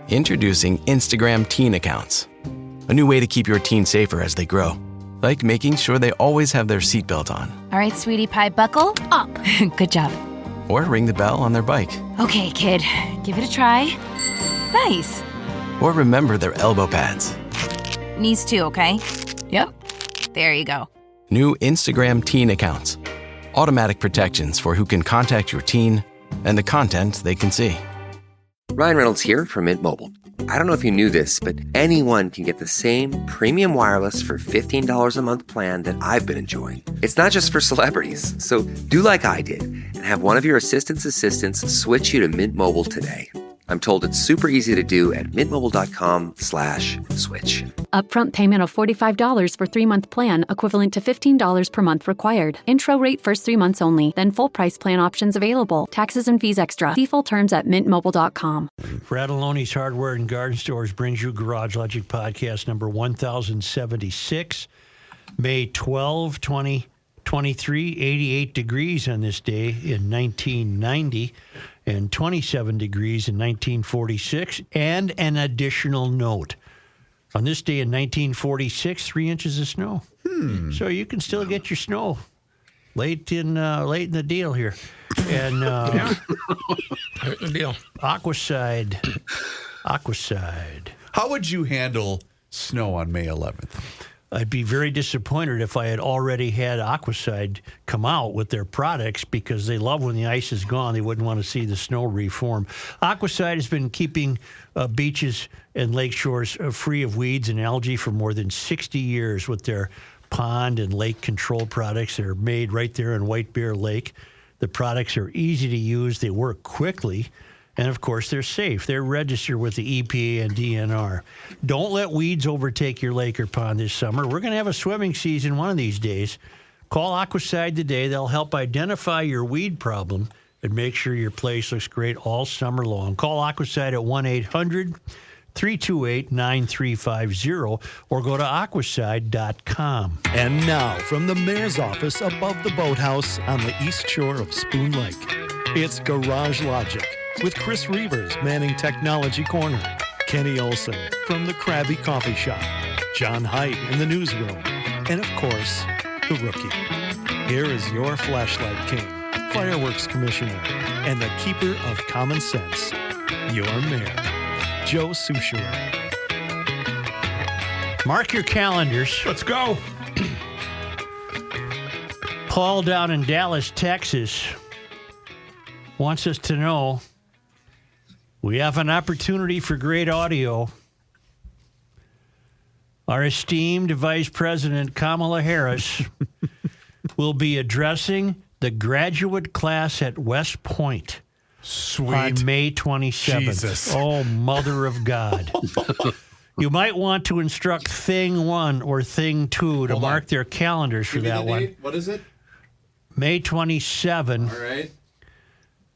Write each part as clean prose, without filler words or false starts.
Introducing Instagram Teen Accounts, a new way to keep your teen safer as they grow, like making sure they always have their seatbelt on. All right, sweetie pie, buckle up. Good job. Or ring the bell on their bike. Okay, kid, give it a try. Nice. Or remember their elbow pads. Knees too, okay? Yep. There you go. New Instagram Teen Accounts. Automatic protections for who can contact your teen and the content they can see. Ryan Reynolds here from Mint Mobile. I don't know if you knew this, but anyone can get the same premium wireless for $15 a month plan that I've been enjoying. It's not just for celebrities. So do like I did and have one of your assistants switch you to Mint Mobile today. I'm told it's super easy to do at mintmobile.com/switch. Upfront payment of $45 for 3-month plan, equivalent to $15 per month required. Intro rate first 3 months only, then full price plan options available. Taxes and fees extra. See full terms at mintmobile.com. Fratelloni's Hardware and Garden Stores brings you Garage Logic Podcast number 1076, May 12, 2023, 88 degrees on this day in 1990. And 27 degrees in 1946. And an additional note. On this day in 1946, 3 inches of snow. So you can still get your snow late in the deal here. And the deal. Aquaside. How would you handle snow on May 11th? I'd be very disappointed if I had already had Aquaside come out with their products because they love when the ice is gone. They wouldn't want to see the snow reform. Aquaside has been keeping beaches and lake shores free of weeds and algae for more than 60 years with their pond and lake control products that are made right there in White Bear Lake. The products are easy to use. They work quickly. And, of course, they're safe. They're registered with the EPA and DNR. Don't let weeds overtake your lake or pond this summer. We're going to have a swimming season one of these days. Call Aquaside today. They'll help identify your weed problem and make sure your place looks great all summer long. Call Aquaside at 1-800-328-9350 or go to aquaside.com. And now, from the mayor's office above the boathouse on the east shore of Spoon Lake, it's Garage Logic with Chris Reavers manning Technology Corner, Kenny Olson from the Krabby Coffee Shop, John Heidt in the newsroom, and, of course, the Rookie. Here is your flashlight king, fireworks commissioner, and the keeper of common sense, your mayor, Joe Soucheray. Mark your calendars. Let's go. Paul down in Dallas, Texas, wants us to know we have an opportunity for great audio. Our esteemed Vice President Kamala Harris will be addressing the graduate class at West Point on May 27th. Jesus. Oh, Mother of God. You might want to instruct Thing 1 or Thing 2 to mark their calendars for that one. What is it? May 27th. All right.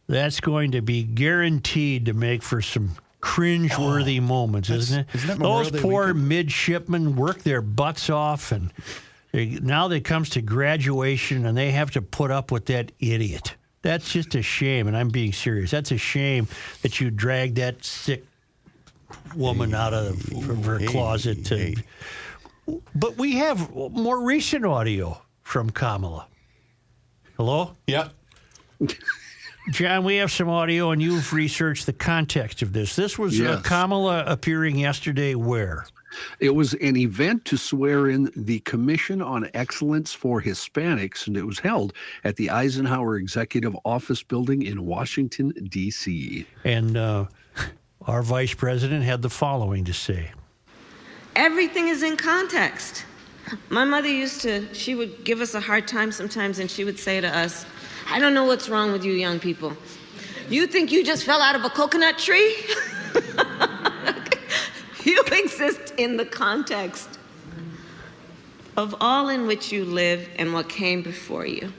That's going to be guaranteed to make for some cringe-worthy moments, isn't it? Isn't that Those Memorial Day poor weekend? midshipmen work their butts off, and now it comes to graduation, and they have to put up with that idiot. That's just a shame, and I'm being serious. That's a shame that you dragged that sick woman out of from her closet. But we have more recent audio from Kamala. Hello? Yep. John, we have some audio, and you've researched the context of this. This was Kamala appearing yesterday where? It was an event to swear in the Commission on Excellence for Hispanics, and it was held at the Eisenhower Executive Office Building in Washington, D.C. And our vice president had the following to say. Everything is in context. My mother she would give us a hard time sometimes, and she would say to us, I don't know what's wrong with you young people. You think you just fell out of a coconut tree? You exist in the context of all in which you live and what came before you.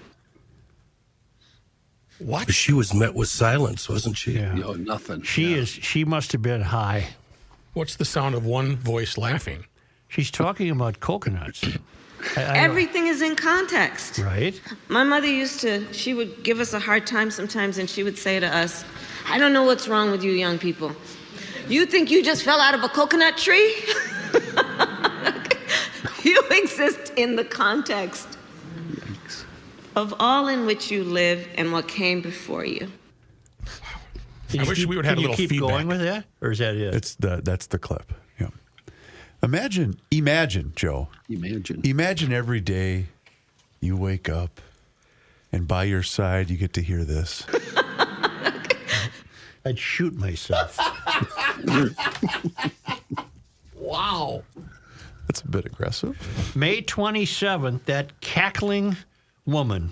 What? She was met with silence, wasn't she? Yeah. No, nothing. She must have been high. What's the sound of one voice laughing? She's talking about coconuts. Everything is in context. Right. My mother she would give us a hard time sometimes, and she would say to us, I don't know what's wrong with you young people. You think you just fell out of a coconut tree? You exist in the context of all in which you live and what came before you. I wish we would have had a little keep feedback. going with that, or is that it? That's the clip. Yeah. Imagine, Joe. Imagine every day you wake up, and by your side you get to hear this. I'd shoot myself. Wow. That's a bit aggressive. May 27th, that cackling woman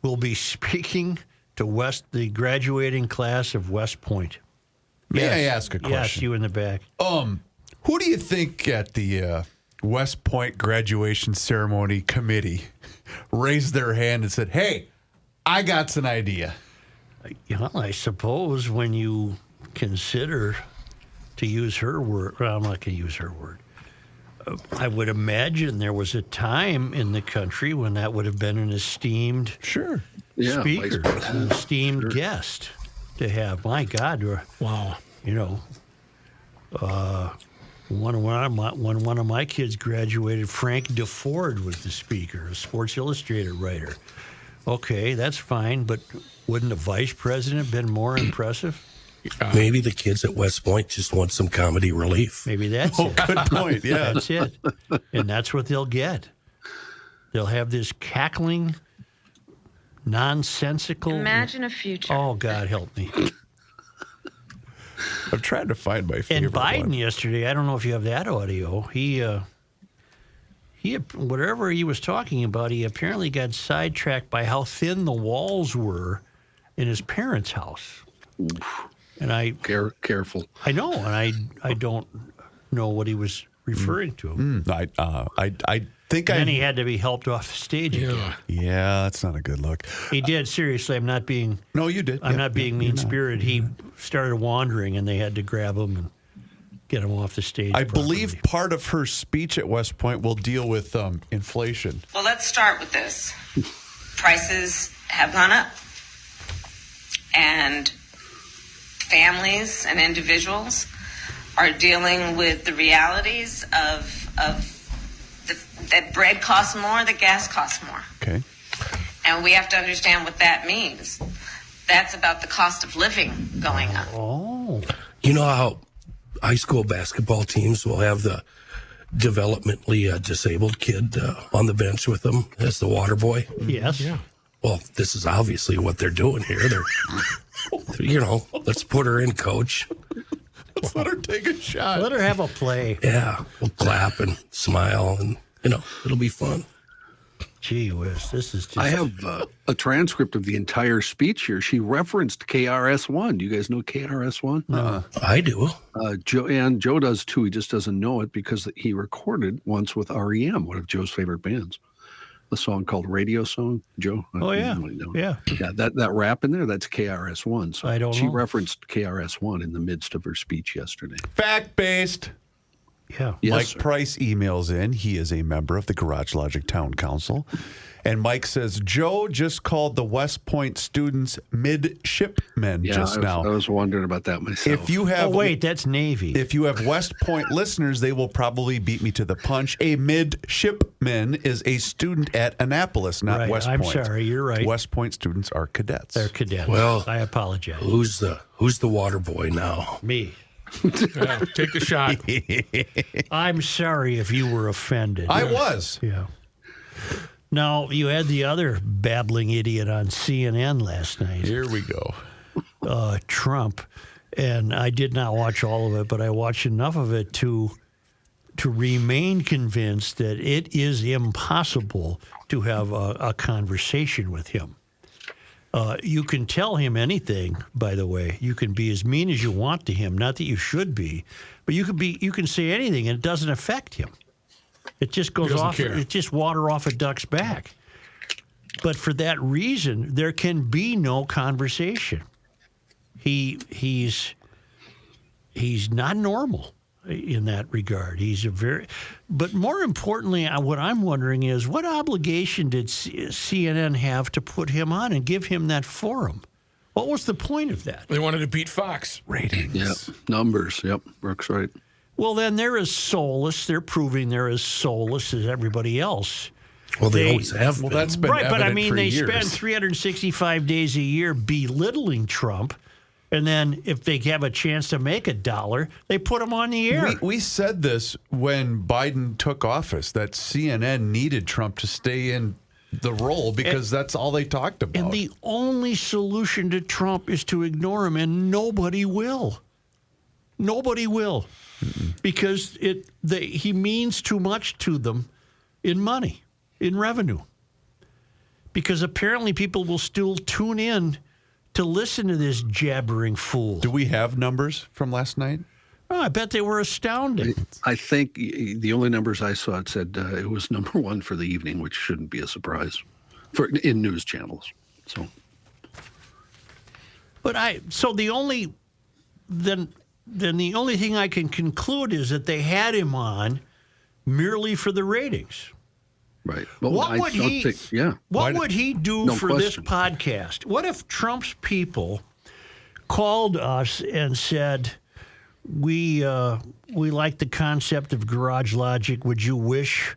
will be speaking to the graduating class of West Point. May I ask a question? Yes, you in the back. Who do you think at the West Point graduation ceremony committee raised their hand and said, "Hey, I got an idea"? I suppose when you consider, to use her word, well, I'm not going to use her word. I would imagine there was a time in the country when that would have been an esteemed speaker, an esteemed guest to have. My God, Wow. When one of my kids graduated, Frank DeFord was the speaker, a Sports Illustrated writer. Okay, that's fine, but wouldn't a vice president have been more impressive? Maybe the kids at West Point just want some comedy relief. Maybe that's it. Good point, yeah. That's it. And that's what they'll get. They'll have this cackling, nonsensical... Imagine a future. Oh, God, help me. I'm trying to find my favorite And Biden one. yesterday, I don't know if you have that audio, he whatever he was talking about, he apparently got sidetracked by how thin the walls were in his parents' house. And Careful. I know, and I don't know what he was referring to. I think Then he had to be helped off the stage again. Yeah, that's not a good look. He did, seriously. I'm not being... No, you did. I'm not being you're not. mean-spirited. He started wandering, and they had to grab him and get him off the stage. I properly. believe part of her speech at West Point will deal with inflation. Well, let's start with this. Prices have gone up. And families and individuals are dealing with the realities of that bread costs more, that gas costs more. Okay. And we have to understand what that means. That's about the cost of living going up. Oh. You know how high school basketball teams will have the developmentally disabled kid on the bench with them as the water boy? Yes. Yeah. Well, this is obviously what they're doing here. Let's put her in, coach. Let's let her take a shot. Let her have a play. Yeah, we'll clap and smile, and it'll be fun. Gee whiz, this is just... I have a transcript of the entire speech here. She referenced KRS-One. Do you guys know KRS-One? I do. Joe does too. He just doesn't know it because he recorded once with REM, one of Joe's favorite bands. A song called Radio Song, Joe. Oh, yeah. Yeah. Yeah, that rap in there, that's KRS-One. So I don't she know. referenced KRS-One in the midst of her speech yesterday. Fact-based. Yeah. Yes, Mike sir. Price emails in. He is a member of the Garage Logic Town Council. And Mike says, Joe just called the West Point students midshipmen just now. I was wondering about that myself. If you have, Oh, wait, that's Navy. If you have West Point listeners, they will probably beat me to the punch. A midshipman is a student at Annapolis, not Right, West I'm Point. sorry, you're right. West Point students are cadets. They're cadets. Well, I apologize. Who's the water boy now? Me. Yeah, take the shot. I'm sorry if you were offended. I was. Yeah. Now, you had the other babbling idiot on CNN last night, Here we go. Trump, and I did not watch all of it, but I watched enough of it to remain convinced that it is impossible to have a conversation with him. You can tell him anything, by the way. You can be as mean as you want to him. Not that you should be, but you can say anything and it doesn't affect him. It just goes doesn't off. care. It's just water off a duck's back. But for that reason, there can be no conversation. He's not normal in that regard. But more importantly, what I'm wondering is, what obligation did CNN have to put him on and give him that forum? What was the point of that? They wanted to beat Fox. Ratings. Yep. Numbers. Yep. Brooks right. Well, then they're as soulless. They're proving they're as soulless as everybody else. Well, they always have been. Well, that's been right, but I evident mean, for they years. spend 365 days a year belittling Trump, and then if they have a chance to make $1, they put him on the air. We said this when Biden took office, that CNN needed Trump to stay in the role because that's all they talked about. And the only solution to Trump is to ignore him, and nobody will. Nobody will. Because he means too much to them in money, in revenue. Because apparently people will still tune in to listen to this jabbering fool. Do we have numbers from last night? Oh, I bet they were astounding. I think the only numbers I saw, it said it was number one for the evening, which shouldn't be a surprise in news channels. So, But the only thing I can conclude is that they had him on merely for the ratings. right. Well, What would he? What would he do No for question. this podcast? What if Trump's people called us and said, "We like the concept of Garage Logic. Would you wish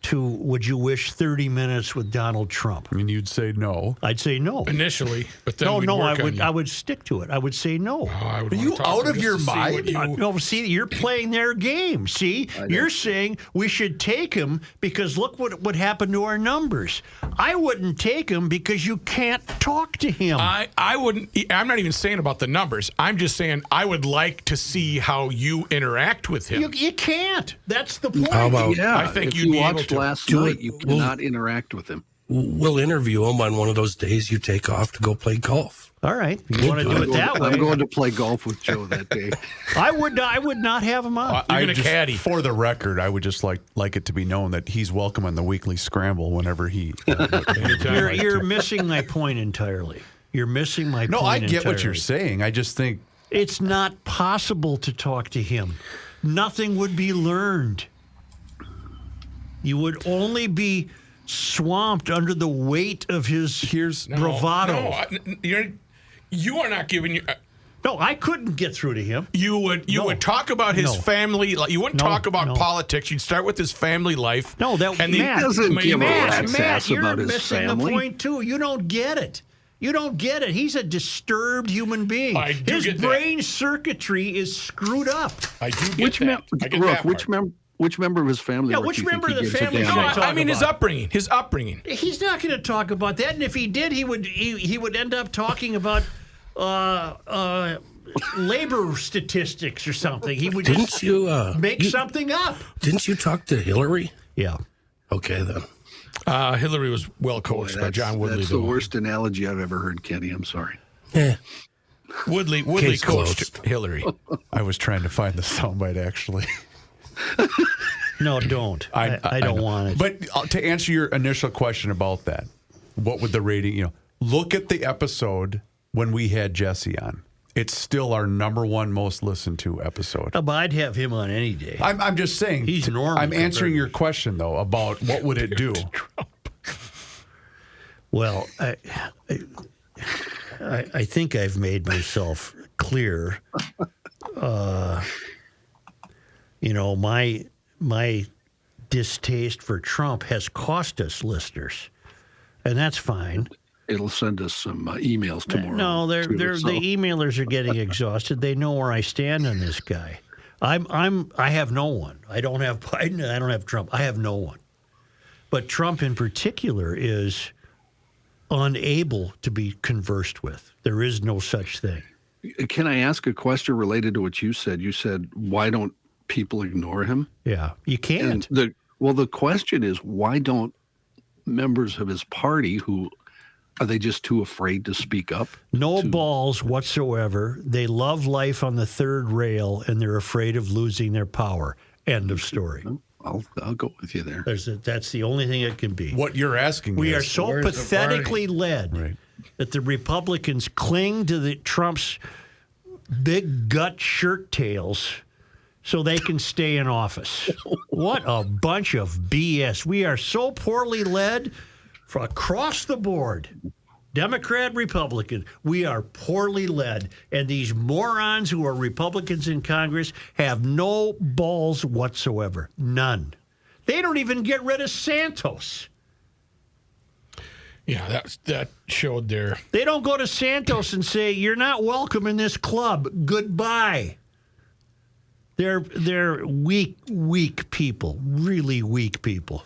30 minutes with Donald Trump?" And you'd say no. I'd say no. Initially, but then we'd work on you. I would stick to it. I would say no. I would Are wanna you talk out to of just your to see what mind? you- No, see, you're playing their game. See, you're saying we should take him because look what would happen to our numbers. I wouldn't take him because you can't talk to him. I wouldn't. I'm not even saying about the numbers. I'm just saying I would like to see how you interact with him. You can't. That's the point. How about I think if you'd you be able watched to. last Do night, it. you cannot interact with him. we'll interview him on one of those days you take off to go play golf? All right, you want to do it that way? I'm going to play golf with Joe that day. I would not have him on. You're gonna caddy. For the record, I would just like it to be known that he's welcome on the weekly scramble whenever he. You're missing my point entirely. You're missing my point No, I get entirely. what you're saying. I just think It's not possible to talk to him. Nothing would be learned. You would only be swamped under the weight of his bravado. No, you are not giving you. No, I couldn't get through to him. You would talk about his family. You wouldn't talk about politics. You'd start with his family life. No, that and Matt, doesn't give a Matt, rat's you're about his missing family. the point too. You don't get it. You don't get it. He's a disturbed human being. I do His get that. brain circuitry is scred up. I do get that. I get Rook, that which part. which member of his family? Yeah, Rook, which do you member think of he the gives a family damn should I about? talk I mean his about? upbringing. His upbringing. He's not going to talk about that, and if he did, he would end up talking about labor statistics or something. He would Didn't just you make something up. Didn't you talk to Hillary? Yeah. Okay then. Hillary was well coached by John Woodley. That's the worst analogy I've ever heard, Kenny. I'm sorry. Yeah. Woodley Case coached closed. Hillary. I was trying to find the soundbite actually. No, don't. I don't know. want it. But to answer your initial question about that, what would the rating? Look at the episode when we had Jesse on. It's still our number one most listened to episode. But I'd have him on any day. I'm just saying. He's normal I'm answering compared your question though about what would it do. Well, I think I've made myself clear. My distaste for Trump has cost us listeners, and that's fine. It'll send us some emails tomorrow. No, too, so- the emailers are getting exhausted. They know where I stand on this guy. I have no one. I don't have Biden. I don't have Trump. I have no one. But Trump in particular is unable to be conversed with. There is no such thing. Can I ask a question related to what you said? You said, why don't people ignore him? Yeah, you can't. And the question is, why don't members of his party are they just too afraid to speak up? No balls whatsoever. They love life on the third rail, and they're afraid of losing their power. End of story. I'll go with you there. That's the only thing it can be. What you're asking We is, are so pathetically led that the Republicans cling to the Trump's big gut shirt tails so they can stay in office. What a bunch of BS. We are so poorly led across the board. Democrat, Republican, we are poorly led. And these morons who are Republicans in Congress have no balls whatsoever. None. They don't even get rid of Santos. Yeah, that showed their... They don't go to Santos and say, you're not welcome in this club. Goodbye. They're weak people. Really weak people.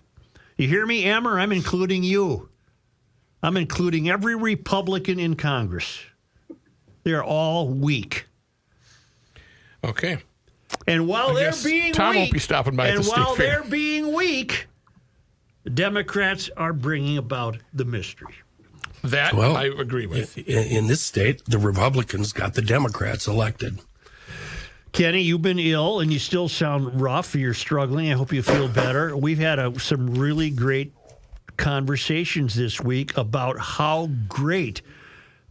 You hear me, Emmer? I'm including you. I'm including every Republican in Congress. They're all weak. Okay. And while they're being Tom weak, won't be stopping by at the and state while fair. they're being weak, the Democrats are bringing about the mystery. That I agree with. In this state, the Republicans got the Democrats elected. Kenny, you've been ill and you still sound rough. You're struggling. I hope you feel better. We've had some really great conversations this week about how great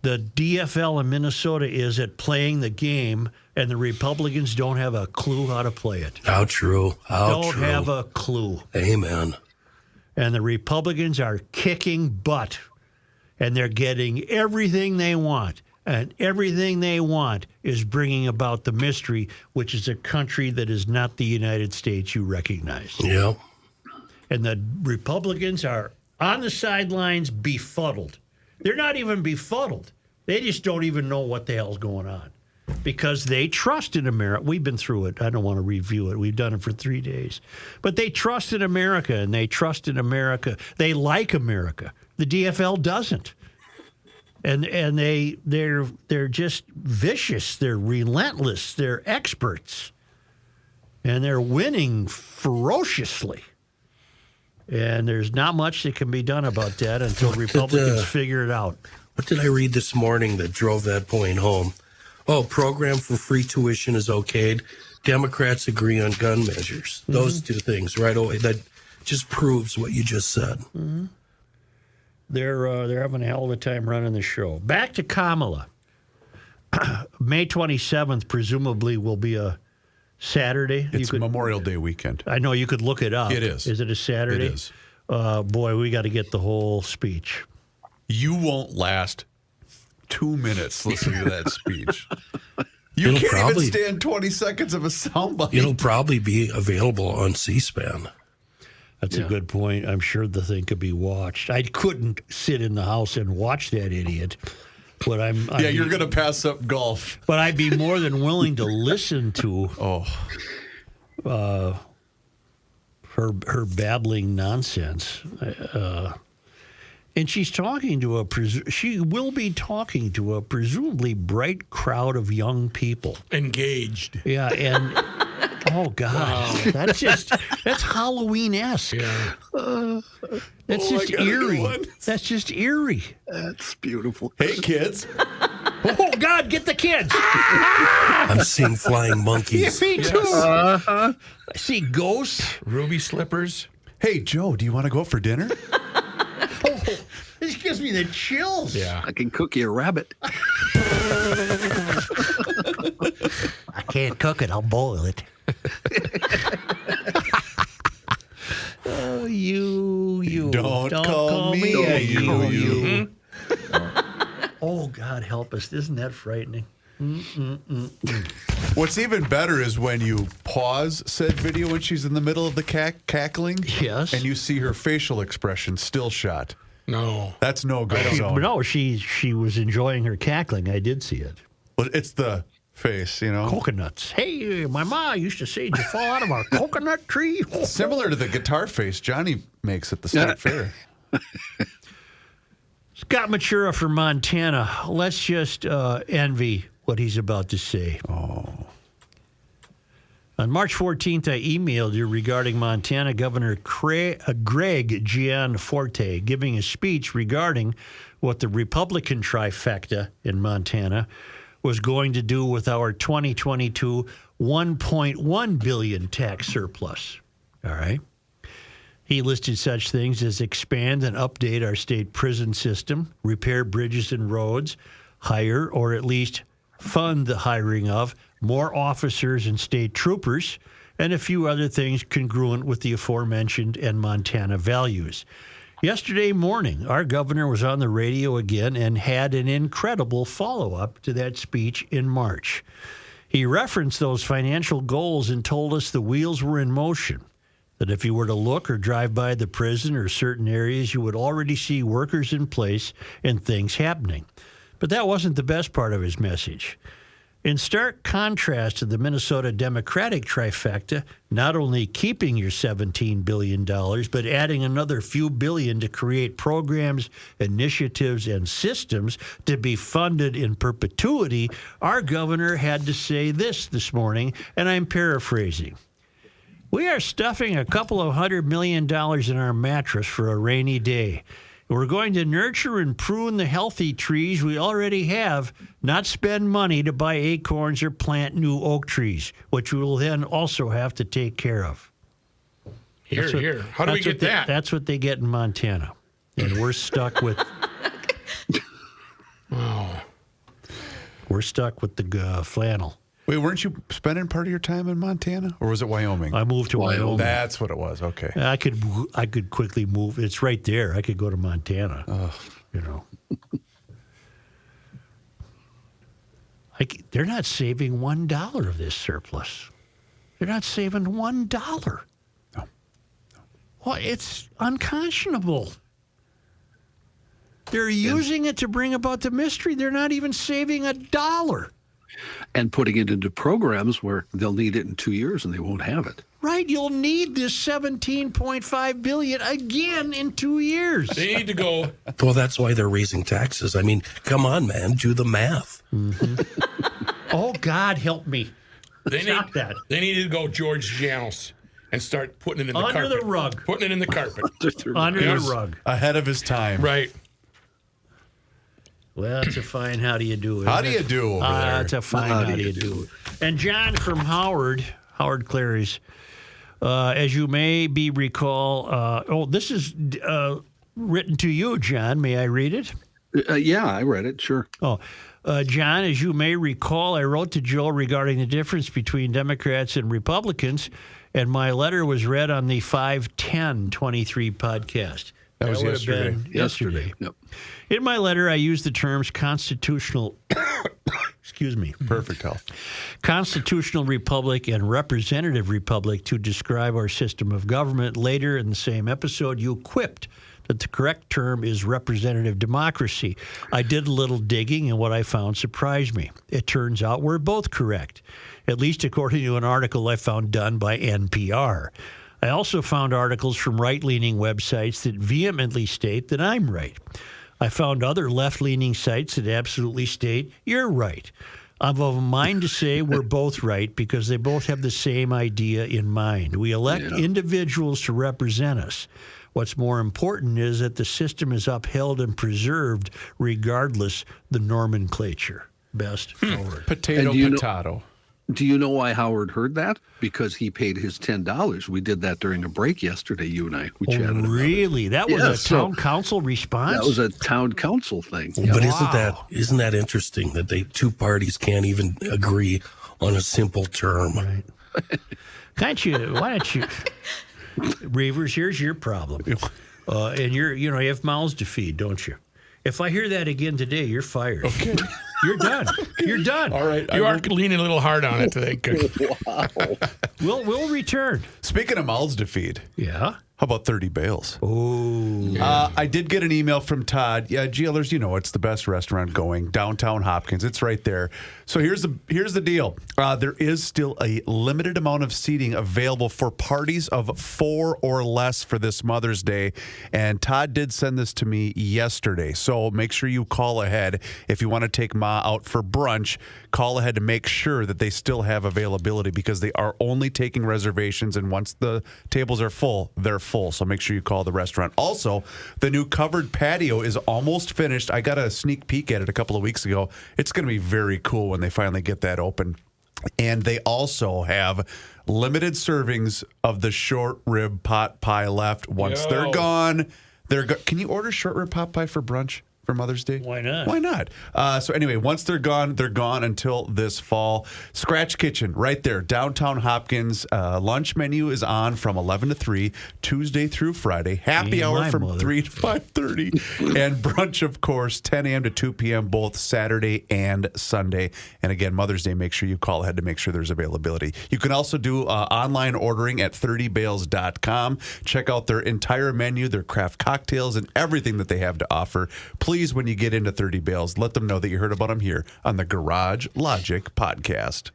the DFL in Minnesota is at playing the game, and the Republicans don't have a clue how to play it. How true. Don't have a clue. Amen. And the Republicans are kicking butt, and they're getting everything they want. And everything they want is bringing about the mystery, which is a country that is not the United States you recognize. Yeah. And the Republicans are on the sidelines befuddled. They're not even befuddled. They just don't even know what the hell's going on because they trust in America. We've been through it. I don't want to review it. We've done it for 3 days. But they trust in America, and they trust in America. They like America. The DFL doesn't. And they're just vicious. They're relentless. They're experts. And they're winning ferociously. And there's not much that can be done about that until Republicans figure it out. What did I read this morning that drove that point home? Oh, program for free tuition is okayed. Democrats agree on gun measures. Those two things right away. That just proves what you just said. Mm-hmm. They're having a hell of a time running the show. Back to Kamala. May 27th presumably will be a Saturday. It's Memorial Day weekend. I know you could look it up. It is. Is it a Saturday? It is. Boy, we got to get the whole speech. You won't last 2 minutes listening to that speech. You It'll can't even stand 20 seconds of a soundbite. It'll probably be available on C-SPAN. That's a good point. I'm sure the thing could be watched. I couldn't sit in the house and watch that idiot. But you're going to pass up golf. But I'd be more than willing to listen to her babbling nonsense. And she's talking to she will be talking to a presumably bright crowd of young people. Engaged. Yeah, and oh God, wow. that's Halloween-esque. Yeah. That's just eerie. That's just eerie. That's beautiful. Hey, kids. Oh God, get the kids! I'm seeing flying monkeys. Yeah, me too. I see ghosts. Ruby slippers. Hey, Joe, do you want to go out for dinner? Oh, this gives me the chills. Yeah. I can cook you a rabbit. I can't cook it. I'll boil it. Oh, you. Don't call me a you. Oh, God help us. Isn't that frightening? What's even better is when you pause said video when she's in the middle of the cackling. Yes. And you see her facial expression still shot. No. That's no go zone. No, she was enjoying her cackling. I did see it. But it's the face, you know. Coconuts. Hey, my ma used to say, did you fall out of our coconut tree? Similar to the guitar face Johnny makes at the state fair. Scott Matura from Montana. Let's just envy what he's about to say. Oh. On March 14th, I emailed you regarding Montana Governor Greg Gianforte giving a speech regarding what the Republican trifecta in Montana was going to do with our 2022 $1.1 billion tax surplus. All right. He listed such things as expand and update our state prison system, repair bridges and roads, hire or at least fund the hiring of more officers and state troopers, and a few other things congruent with the aforementioned and Montana values. Yesterday morning, our governor was on the radio again and had an incredible follow-up to that speech in March. He referenced those financial goals and told us the wheels were in motion, that if you were to look or drive by the prison or certain areas, you would already see workers in place and things happening. But that wasn't the best part of his message. In stark contrast to the Minnesota Democratic trifecta, not only keeping your $17 billion, but adding another few billion to create programs, initiatives, and systems to be funded in perpetuity, our governor had to say this morning, and I'm paraphrasing. We are stuffing a couple of $100 million in our mattress for a rainy day. We're going to nurture and prune the healthy trees we already have, not spend money to buy acorns or plant new oak trees, which we will then also have to take care of. Here. How do we get that? That's what they get in Montana. And we're stuck with... We're stuck with the flannel. Wait, weren't you spending part of your time in Montana, or was it Wyoming? I moved to Wyoming. That's what it was. Okay. I could quickly move. It's right there. I could go to Montana. You know. They're not saving $1 of this surplus. They're not saving $1. No. Well, it's unconscionable. They're using it to bring about the mystery. They're not even saving $1. And putting it into programs where they'll need it in 2 years and they won't have it. Right, you'll need this $17.5 billion again in 2 years. They need to go. Well, that's why they're raising taxes. I mean, come on, man, do the math. Mm-hmm. Oh, God, help me. Stop that. They need to go George Janos and start putting it in the carpet. Under the rug. Putting it in the carpet. Under the rug. Ahead of his time. Right. Well, it's a fine how do you do it. How do you do over there? It's a fine how do you do. And John from Howard Clary's, as you may recall, this is written to you, John. May I read it? Yeah, I read it, sure. Oh, John, as you may recall, I wrote to Joe regarding the difference between Democrats and Republicans, and my letter was read on the 5/10/23 podcast. That was would have yesterday. been yesterday. Yep. In my letter, I used the terms constitutional, excuse me, Perfect health, constitutional republic and representative republic to describe our system of government. Later in the same episode, you quipped that the correct term is representative democracy. I did a little digging, and what I found surprised me. It turns out we're both correct, at least according to an article I found done by NPR. I also found articles from right-leaning websites that vehemently state that I'm right. I found other left-leaning sites that absolutely state you're right. I'm of a mind to say we're both right because they both have the same idea in mind. We elect individuals to represent us. What's more important is that the system is upheld and preserved regardless the nomenclature. Best forward. Potato. Do you know why Howard heard that? Because he paid his $10. We did that during a break yesterday, you and I. We chatted about it. Really? That was a town council response? That was a town council thing. But isn't that interesting that two parties can't even agree on a simple term? Right. Why don't you, Reavers, here's your problem. And you have mouths to feed, don't you? If I hear that again today, you're fired. Okay. You're done. You're done. All right. You are leaning a little hard on it today. Wow. We'll return. Speaking of mouths to feed. Yeah. How about 30 bales? Oh. I did get an email from Todd. Yeah, GLers, it's the best restaurant going. Downtown Hopkins. It's right there. So here's the deal. There is still a limited amount of seating available for parties of 4 or less for this Mother's Day. And Todd did send this to me yesterday. So make sure you call ahead. If you want to take Ma out for brunch, call ahead to make sure that they still have availability because they are only taking reservations. And once the tables are full, they're full. So make sure you call the restaurant. Also, the new covered patio is almost finished. I got a sneak peek at it a couple of weeks ago. It's going to be very cool when they finally get that open. And they also have limited servings of the short rib pot pie left. Once they're gone, can you order short rib pot pie for brunch? for Mother's Day? Why not? Why not? So anyway, once they're gone until this fall. Scratch Kitchen, right there, downtown Hopkins. Lunch menu is on from 11 to 3, Tuesday through Friday. Happy hour from 3 to 5:30. And brunch, of course, 10 a.m. to 2 p.m., both Saturday and Sunday. And again, Mother's Day, make sure you call ahead to make sure there's availability. You can also do online ordering at 30bales.com. Check out their entire menu, their craft cocktails, and everything that they have to offer. Please, when you get into 30 Bales, let them know that you heard about them here on the Garage Logic podcast.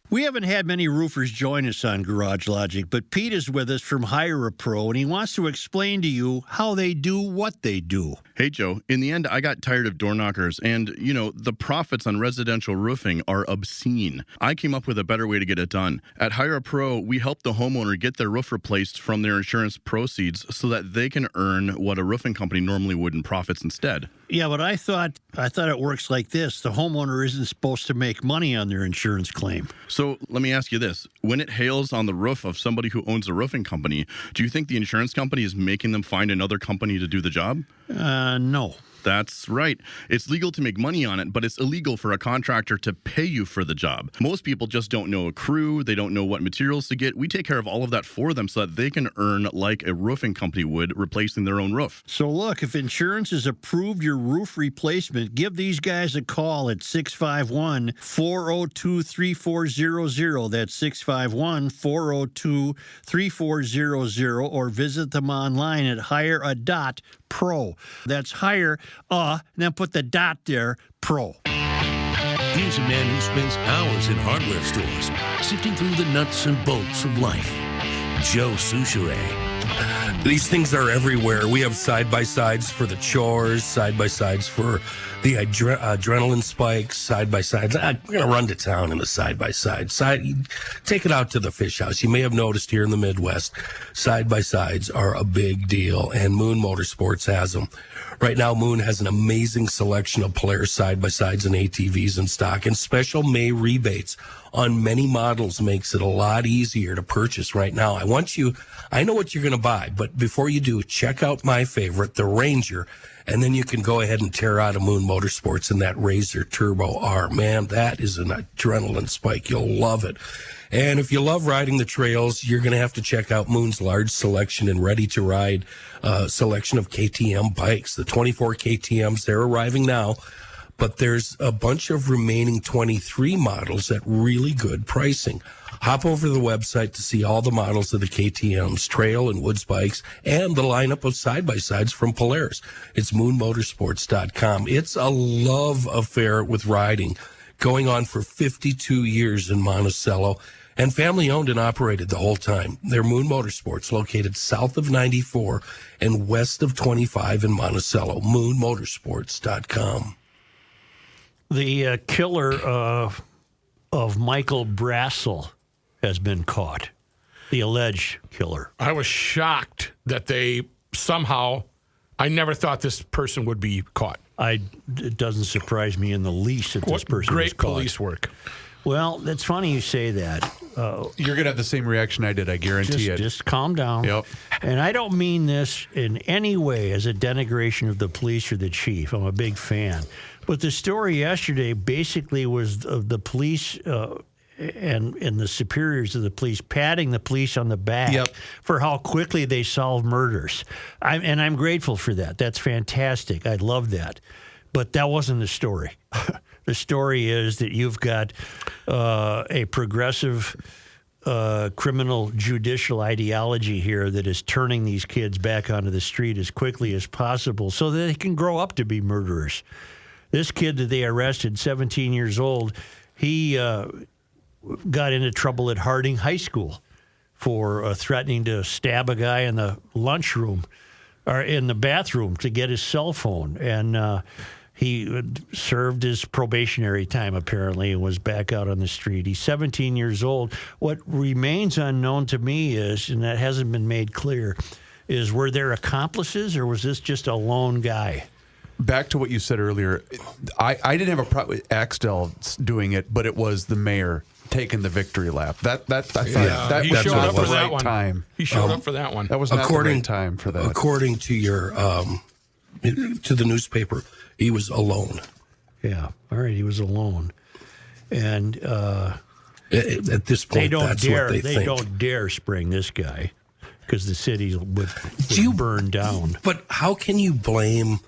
We haven't had many roofers join us on Garage Logic, but Pete is with us from Hire a Pro, and he wants to explain to you how they do what they do. Hey, Joe. In the end, I got tired of door knockers, and, the profits on residential roofing are obscene. I came up with a better way to get it done. At Hire a Pro, we help the homeowner get their roof replaced from their insurance proceeds so that they can earn what a roofing company normally would in profits instead. Yeah, but I thought it works like this. The homeowner isn't supposed to make money on their insurance claim. So let me ask you this. When it hails on the roof of somebody who owns a roofing company, do you think the insurance company is making them find another company to do the job? No. That's right. It's legal to make money on it, but it's illegal for a contractor to pay you for the job. Most people just don't know a crew. They don't know what materials to get. We take care of all of that for them so that they can earn like a roofing company would, replacing their own roof. So look, if insurance has approved your roof replacement, give these guys a call at 651-402-3400. That's 651-402-3400, or visit them online at hireA.pro. That's hire then put the dot there, pro. Here's a man who spends hours in hardware stores, sifting through the nuts and bolts of life. Joe Souchere. These things are everywhere. We have side-by-sides for the chores, side-by-sides for the adrenaline spikes, side-by-sides. We're going to run to town in the side-by-side. Take it out to the fish house. You may have noticed here in the Midwest, side-by-sides are a big deal, and Moon Motorsports has them. Right now, Moon has an amazing selection of Polaris side-by-sides and ATVs in stock, and special May rebates on many models makes it a lot easier to purchase right now. I know what you're going to buy, but before you do, check out my favorite, the Ranger, and then you can go ahead and tear out a Moon Motorsports in that Razor Turbo R. Man, that is an adrenaline spike. You'll love it. And if you love riding the trails, you're going to have to check out Moon's large selection and ready-to-ride selection of KTM bikes. The 24 KTMs, they're arriving now, but there's a bunch of remaining 23 models at really good pricing. Hop over to the website to see all the models of the KTMs, trail and woods bikes, and the lineup of side-by-sides from Polaris. It's moonmotorsports.com. It's a love affair with riding, going on for 52 years in Monticello, and family-owned and operated the whole time. They're Moon Motorsports, located south of 94 and west of 25 in Monticello. moonmotorsports.com. The killer of Michael Brasel has been caught, the alleged killer. I was shocked that they somehow, I never thought this person would be caught. It doesn't surprise me in the least that this person was Great caught. police work. Well, it's funny you say that. You're going to have the same reaction I did, I guarantee it. Just calm down. Yep. And I don't mean this in any way as a denigration of the police or the chief. I'm a big fan. But the story yesterday basically was the police and the superiors of the police patting the police on the back for how quickly they solve murders. I'm grateful for that. That's fantastic. I love that. But that wasn't the story. The story is that you've got a progressive criminal judicial ideology here that is turning these kids back onto the street as quickly as possible so that they can grow up to be murderers. This kid that they arrested, 17 years old, he got into trouble at Harding High School for threatening to stab a guy in the lunchroom or in the bathroom to get his cell phone. And he served his probationary time, apparently, and was back out on the street. He's 17 years old. What remains unknown to me is, and that hasn't been made clear, is were there accomplices or was this just a lone guy? Back to what you said earlier, I didn't have a problem with Axtell doing it, but it was the mayor taken the victory lap. I thought he that was showed not up the for that right one. time. He showed up for that one. That was not the right time for that. According to your to the newspaper, he was alone. Yeah. All right. He was alone. And At this point, that's what they think. They don't dare spring this guy because the city would burn down. But how can you blame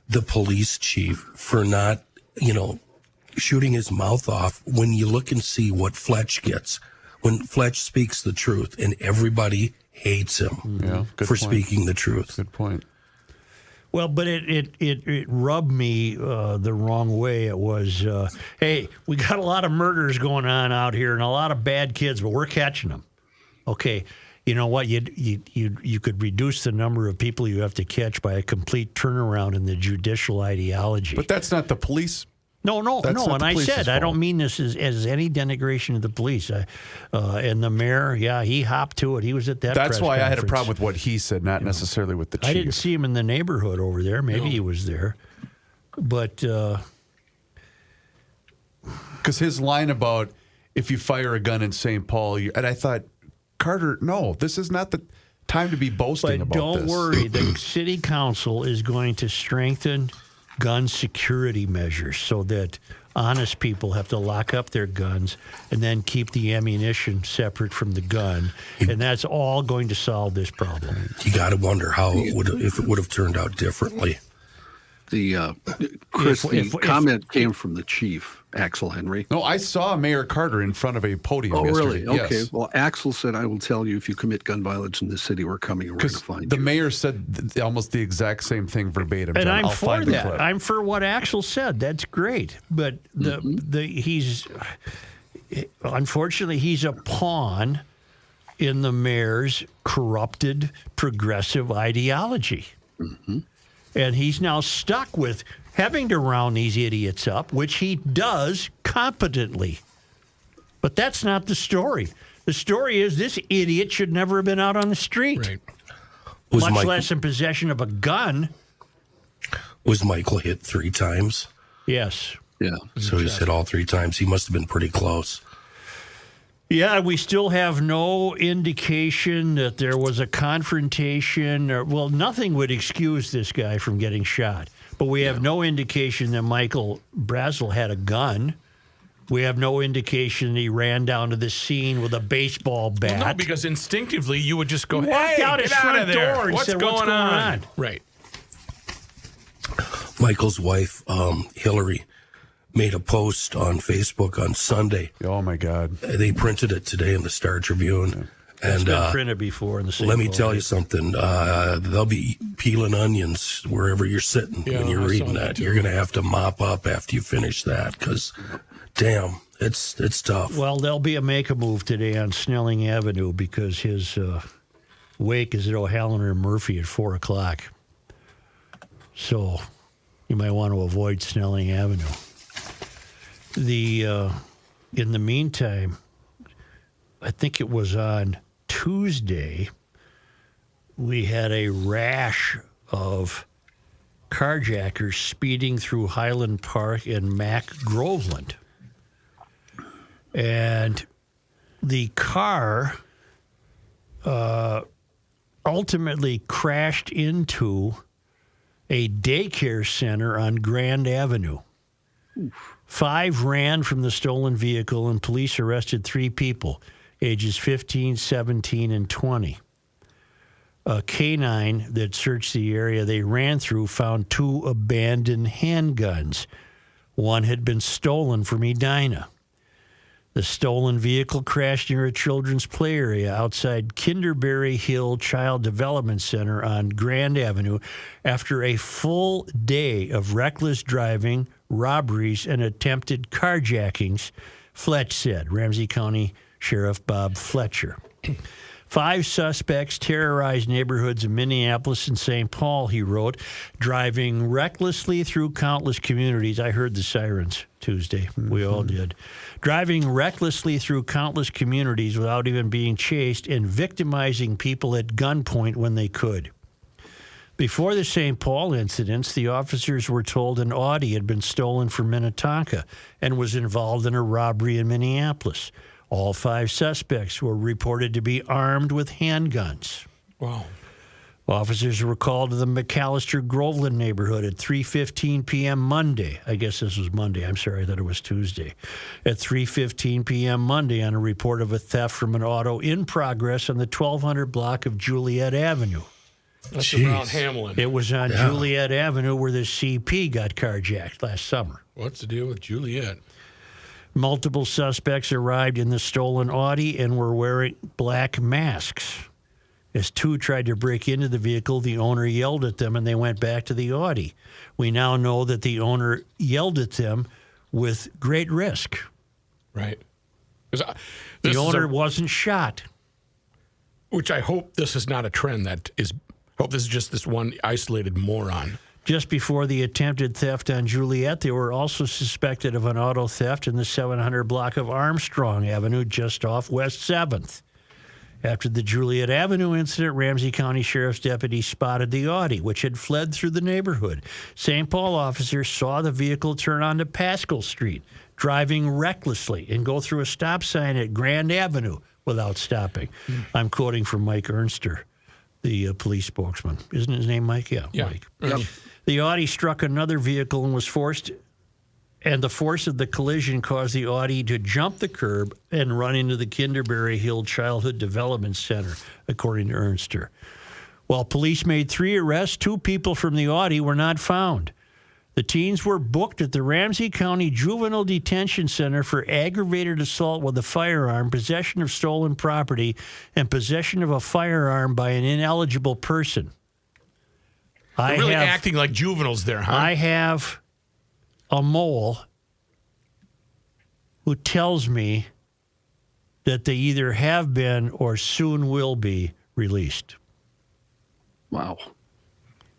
the police chief for not, shooting his mouth off when you look and see what Fletch gets? When Fletch speaks the truth and everybody hates him for speaking the truth. Good point. Well, but it rubbed me the wrong way. It was, hey, we got a lot of murders going on out here and a lot of bad kids, but we're catching them. Okay, you know what? You could reduce the number of people you have to catch by a complete turnaround in the judicial ideology. But that's not the police. No. And I said, I don't mean this as any denigration of the police. And the mayor, he hopped to it. He was at that That's press why I had a conference. problem with what he said, not necessarily with the chief. I didn't see him in the neighborhood over there. Maybe he was there. But because his line about if you fire a gun in St. Paul, and I thought, Carter, no, this is not the time to be boasting about this. But don't worry, the city council is going to strengthen gun security measures so that honest people have to lock up their guns and then keep the ammunition separate from the gun. And that's all going to solve this problem. You got to wonder if it would have turned out differently. Chris, the comment came from the chief, Axel Henry. No, I saw Mayor Carter in front of a podium yesterday. Really? Okay. Yes. Well, Axel said, I will tell you if you commit gun violence in this city, we're coming and we're going to find you. The mayor said almost the exact same thing verbatim. And John. I'm I'll for find the that. clip. I'm for what Axel said. That's great. But unfortunately, he's a pawn in the mayor's corrupted progressive ideology. Mm-hmm. And he's now stuck with having to round these idiots up, which he does competently. But that's not the story. The story is this idiot should never have been out on the street, Right. much less in possession of a gun. Was Michael hit 3 times? Yes. Yeah. So he's hit all 3 times. He must have been pretty close. Yeah, we still have no indication that there was a confrontation. Nothing would excuse this guy from getting shot. But we have no indication that Michael Brasel had a gun. We have no indication that he ran down to the scene with a baseball bat. Well, no, because instinctively you would just go, He walked out get his out front of there. door and What's said, going "What's going on?" Right. Michael's wife, Hillary, made a post on Facebook on Sunday. Oh, my God. They printed it today in the Star Tribune. It's And been printed before in the same let me boat. tell you something. They'll be peeling onions wherever you're sitting when you're reading that. You're going to have to mop up after you finish that because, damn, it's tough. Well, there'll be a make-a-move today on Snelling Avenue because his wake is at O'Halloran and Murphy at 4 o'clock. So you might want to avoid Snelling Avenue. In the meantime, I think it was on Tuesday, we had a rash of carjackers speeding through Highland Park and Mac Groveland. And the car ultimately crashed into a daycare center on Grand Avenue. 5 ran from the stolen vehicle, and police arrested 3 people, ages 15, 17, and 20. A canine that searched the area they ran through found 2 abandoned handguns. One had been stolen from Edina. The stolen vehicle crashed near a children's play area outside Kinderberry Hill Child Development Center on Grand Avenue after a full day of reckless driving, robberies, and attempted carjackings, Fletch said. Ramsey County Sheriff Bob Fletcher. 5 suspects terrorized neighborhoods in Minneapolis and St. Paul, he wrote, driving recklessly through countless communities. I heard the sirens Tuesday. We all did. Driving recklessly through countless communities without even being chased and victimizing people at gunpoint when they could. Before the St. Paul incidents, the officers were told an Audi had been stolen from Minnetonka and was involved in a robbery in Minneapolis. All 5 suspects were reported to be armed with handguns. Wow. Officers were called to the McAllister Groveland neighborhood at 3:15 p.m. Monday. I guess this was Monday. I'm sorry, I thought it was Tuesday. At 3:15 p.m. Monday on a report of a theft from an auto in progress on the 1200 block of Juliet Avenue. That's around Hamlin. It was on Juliet Avenue where the CP got carjacked last summer. What's the deal with Juliet? Multiple suspects arrived in the stolen Audi and were wearing black masks. As 2 tried to break into the vehicle, the owner yelled at them and they went back to the Audi. We now know that the owner yelled at them with great risk. Right. The owner wasn't shot. Which I hope this is not a trend that is, hope this is just this one isolated moron. Just before the attempted theft on Juliet, they were also suspected of an auto theft in the 700 block of Armstrong Avenue just off West 7th. After the Juliet Avenue incident, Ramsey County Sheriff's deputies spotted the Audi, which had fled through the neighborhood. St. Paul officers saw the vehicle turn onto Pascal Street, driving recklessly, and go through a stop sign at Grand Avenue without stopping. I'm quoting from Mike Ernster, the police spokesman. Isn't his name Mike? Yeah. Mike. Yep. The Audi struck another vehicle and was forced, and the force of the collision caused the Audi to jump the curb and run into the Kinderberry Hill Childhood Development Center, according to Ernster. While police made 3 arrests, 2 people from the Audi were not found. The teens were booked at the Ramsey County Juvenile Detention Center for aggravated assault with a firearm, possession of stolen property, and possession of a firearm by an ineligible person. They're really acting like juveniles there, huh? I have a mole who tells me that they either have been or soon will be released. Wow.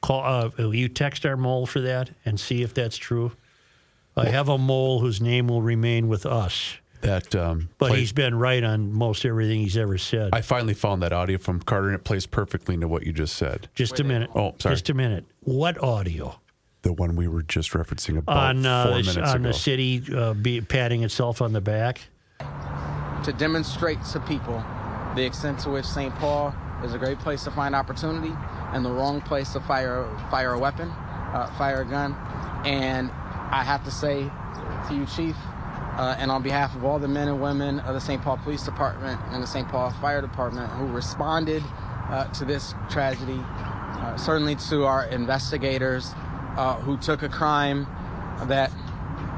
Will you text our mole for that and see if that's true? I have a mole whose name will remain with us. But he's been right on most everything he's ever said. I finally found that audio from Carter, and it plays perfectly into what you just said. Just a minute. Oh, sorry. Just a minute. What audio? The one we were just referencing about 4 minutes ago. On the city patting itself on the back? To demonstrate to people the extent to which St. Paul is a great place to find opportunity and the wrong place to fire a weapon, fire a gun. And I have to say to you, Chief, and on behalf of all the men and women of the St. Paul Police Department and the St. Paul Fire Department who responded to this tragedy, certainly to our investigators who took a crime that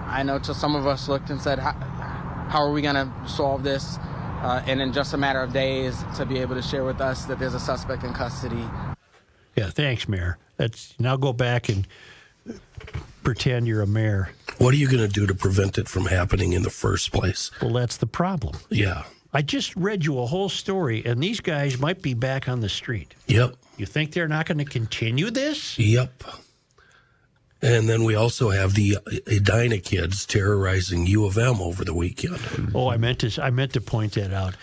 I know to some of us looked and said, how are we going to solve this? And in just a matter of days to be able to share with us that there's a suspect in custody. Yeah, thanks, Mayor. Now go back and pretend you're a mayor. What are you going to do to prevent it from happening in the first place? Well, that's the problem. Yeah. I just read you a whole story, and these guys might be back on the street. Yep. You think they're not going to continue this? Yep. And then we also have the Edina kids terrorizing U of M over the weekend. Oh, I meant to point that out.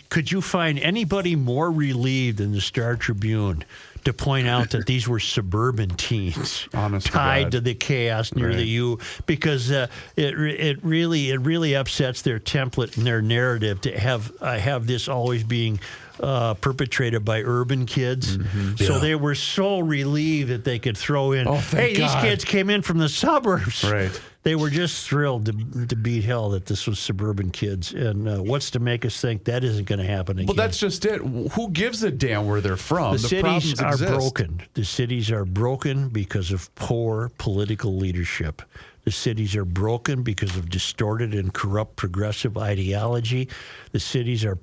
Could you find anybody more relieved than the Star Tribune to point out that these were suburban teens tied to the chaos near the U? Because it really upsets their template and their narrative to have this always being perpetrated by urban kids. Mm-hmm. So they were so relieved that they could throw in, hey, these kids came in from the suburbs. Right. They were just thrilled to beat hell that this was suburban kids. And what's to make us think that isn't going to happen again? Well, that's just it. Who gives a damn where they're from? The cities are broken. The cities are broken because of poor political leadership. The cities are broken because of distorted and corrupt progressive ideology. The cities are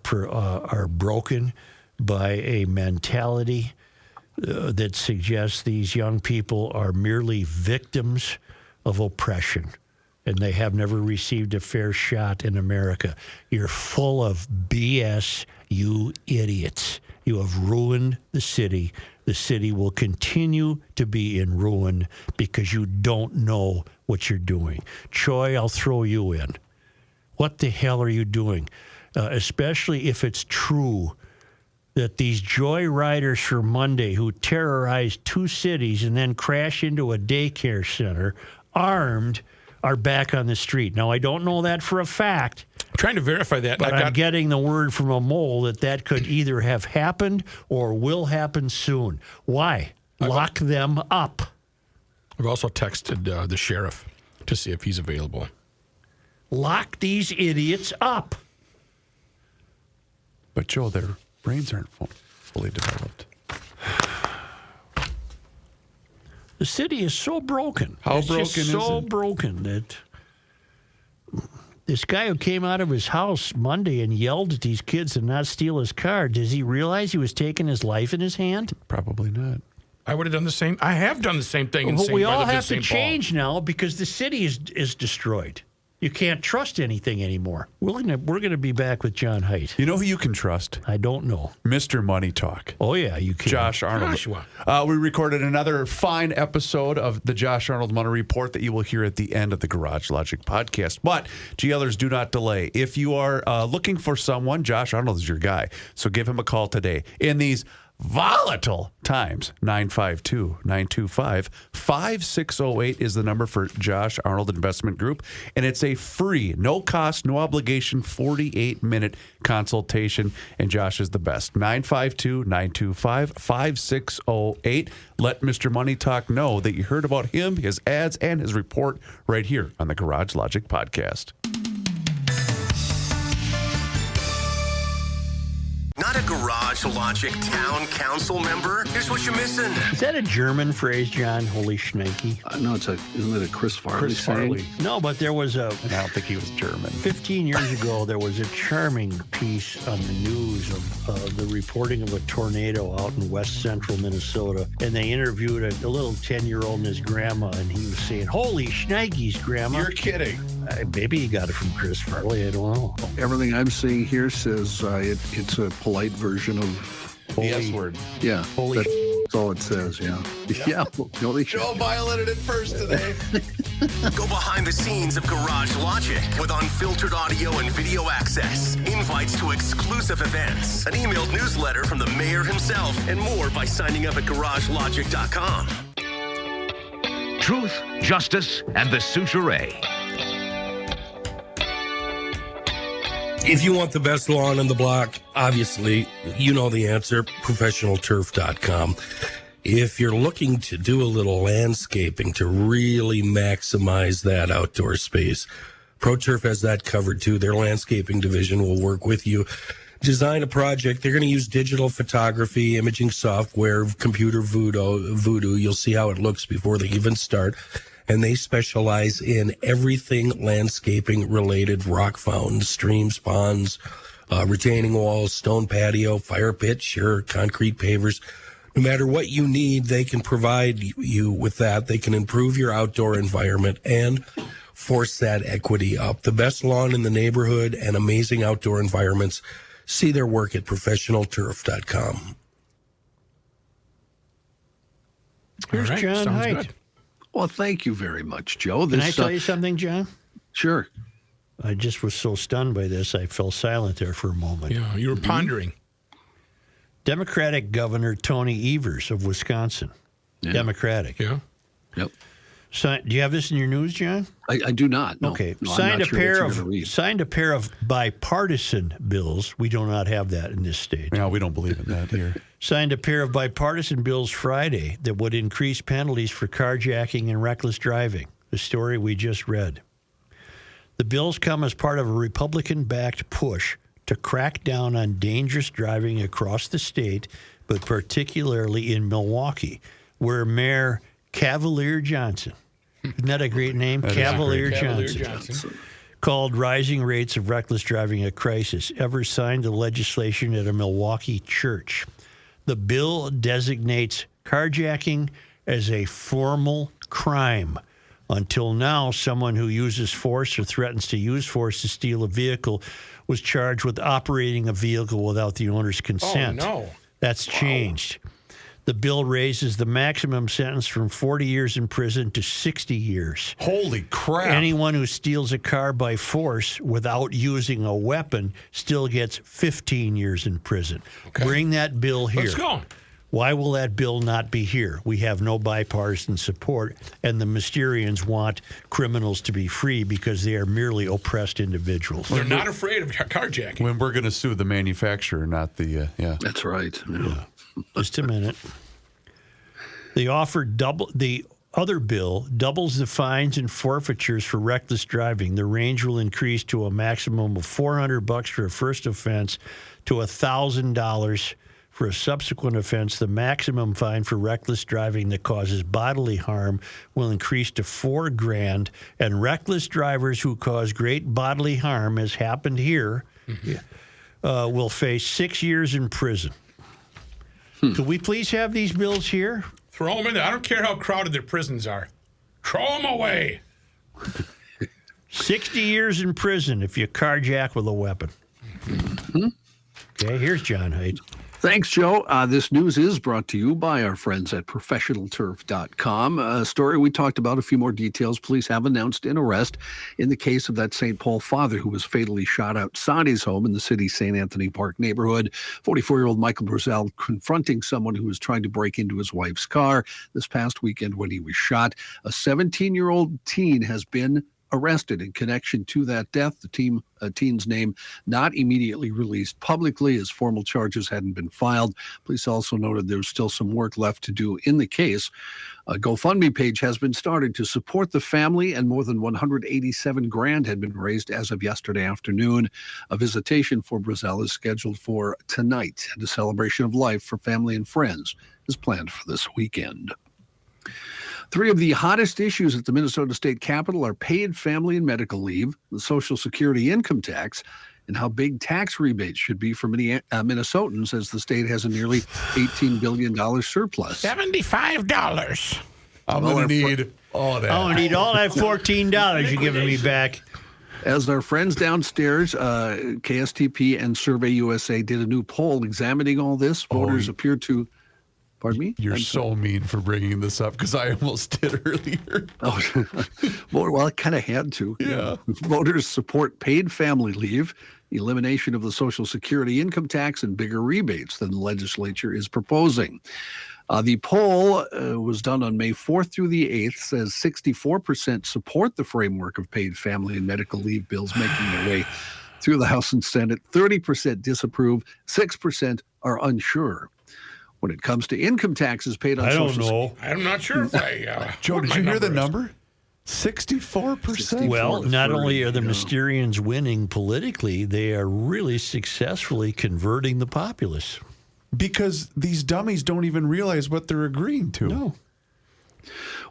broken by a mentality that suggests these young people are merely victims of oppression, and they have never received a fair shot in America. You're full of BS, you idiots. You have ruined the city. The city will continue to be in ruin because you don't know what you're doing. Choi, I'll throw you in. What the hell are you doing? Especially if it's true that these joyriders for Monday who terrorized 2 cities and then crash into a daycare center armed are back on the street. Now, I don't know that for a fact. I'm trying to verify that. But I'm getting the word from a mole that could either have happened or will happen soon. Why? Lock them up. I've also texted the sheriff to see if he's available. Lock these idiots up. But, Joe, their brains aren't fully developed. The city is so broken. How it's broken just is so it? broken that this guy who came out of his house Monday and yelled at these kids to not steal his car, does he realize he was taking his life in his hand? Probably not. I would have done the same. I have done the same thing. But we all have to change now because the city is destroyed. You can't trust anything anymore. We're gonna be back with John Heidt. You know who you can trust? I don't know. Mr. Money Talk. Oh, yeah, you can. Josh Arnold. We recorded another fine episode of the Josh Arnold Money Report that you will hear at the end of the Garage Logic podcast. But GLers, do not delay. If you are looking for someone, Josh Arnold is your guy. So give him a call today. In these volatile times, 952-925-5608 is the number for Josh Arnold Investment Group. And it's a free, no cost, no obligation, 48-minute consultation. And Josh is the best. 952-925-5608. Let Mr. Money Talk know that you heard about him, his ads, and his report right here on the Garage Logic podcast. Not a Garage Logic town council member? Here's what you're missing. Is that a German phrase, John? Holy schnikey. No, isn't it a Chris Farley Chris Farley. No, but there was I don't think he was German. 15 years ago, there was a charming piece on the news of the reporting of a tornado out in west central Minnesota. And they interviewed a little 10-year-old and his grandma, and he was saying, holy shnikes, Grandma. You're kidding. Maybe he got it from Chris Farley. I don't know. Everything I'm seeing here says it's a polite version of the S word. Yeah. Holy that's all it says, yeah. Yeah. Holy Joe violated it first today. Go behind the scenes of Garage Logic with unfiltered audio and video access, invites to exclusive events, an emailed newsletter from the mayor himself, and more by signing up at garagelogic.com. Truth, justice, and the suture. If you want the best lawn on the block, obviously, you know the answer, professionalturf.com. If you're looking to do a little landscaping to really maximize that outdoor space, ProTurf has that covered too. Their landscaping division will work with you. Design a project. They're going to use digital photography, imaging software, computer voodoo. You'll see how it looks before they even start. And they specialize in everything landscaping related, rock fountains, streams, ponds, retaining walls, stone patio, fire pit, sure, concrete pavers. No matter what you need, they can provide you with that. They can improve your outdoor environment and force that equity up. The best lawn in the neighborhood and amazing outdoor environments. See their work at professionalturf.com. Here's right, John sounds Heidt. good. Well, thank you very much, Joe. Can I tell you something, John? Sure. I just was so stunned by this, I fell silent there for a moment. Yeah, you were pondering. Democratic Governor Tony Evers of Wisconsin. Yeah. Democratic. Yeah. Yep. Do you have this in your news, John? I do not. No. Okay. No, signed I'm not signed a pair of bipartisan bills. We do not have that in this state. No, we don't believe in that here. Signed a pair of bipartisan bills Friday that would increase penalties for carjacking and reckless driving. The story we just read. The bills come as part of a Republican-backed push to crack down on dangerous driving across the state, but particularly in Milwaukee, where Mayor Cavalier Johnson, isn't that a great name? Cavalier Johnson. Called rising rates of reckless driving a crisis, ever signed the legislation at a Milwaukee church. The bill designates carjacking as a formal crime. Until now, someone who uses force or threatens to use force to steal a vehicle was charged with operating a vehicle without the owner's consent. Oh, no. That's changed. The bill raises the maximum sentence from 40 years in prison to 60 years. Holy crap. Anyone who steals a car by force without using a weapon still gets 15 years in prison. Okay. Bring that bill here. Let's go. Why will that bill not be here? We have no bipartisan support, and the Mysterians want criminals to be free because they are merely oppressed individuals. They're not afraid of carjacking. When we're going to sue the manufacturer, not the, That's right. Yeah. Just a minute. The other bill doubles the fines and forfeitures for reckless driving. The range will increase to a maximum of $400 for a first offense to $1,000 for a subsequent offense. The maximum fine for reckless driving that causes bodily harm will increase to $4,000, and reckless drivers who cause great bodily harm, as happened here, will face 6 years in prison. Could we please have these bills here? Throw them in there. I don't care how crowded their prisons are. Throw them away. 60 years in prison if you carjack with a weapon. Okay, here's John Heidt. Thanks, Joe. This news is brought to you by our friends at ProfessionalTurf.com. A story we talked about, a few more details. Police have announced an arrest in the case of that St. Paul father who was fatally shot outside his home in the city's St. Anthony Park neighborhood. 44-year-old Michael Brasel confronting someone who was trying to break into his wife's car this past weekend when he was shot. A 17-year-old teen has been arrested in connection to that death. The teen's name not immediately released publicly as formal charges hadn't been filed. Police also noted there's still some work left to do in the case. A GoFundMe page has been started to support the family, and more than $187,000 had been raised as of yesterday afternoon. A visitation for Brasel is scheduled for tonight, and a celebration of life for family and friends is planned for this weekend. Three of the hottest issues at the Minnesota State Capitol are paid family and medical leave, the Social Security income tax, and how big tax rebates should be for many Minnesotans as the state has a nearly $18 billion surplus. $75. I'm going to need all that. I'm going to need all that $14 you're giving me back. As our friends downstairs, KSTP and Survey USA did a new poll examining all this. Voters appear to... Pardon me? You're so mean for bringing this up because I almost did earlier. Well, I kind of had to. Yeah. Voters support paid family leave, elimination of the Social Security income tax, and bigger rebates than the legislature is proposing. The poll was done on May 4th through the 8th, says 64% support the framework of paid family and medical leave bills making their way through the House and Senate. 30% disapprove, 6% are unsure. When it comes to income taxes paid on Social Security. I don't know. I'm not sure if I... Joe, did you hear the number? 64%? Well, not only are the Mysterians winning politically, they are really successfully converting the populace. Because these dummies don't even realize what they're agreeing to. No.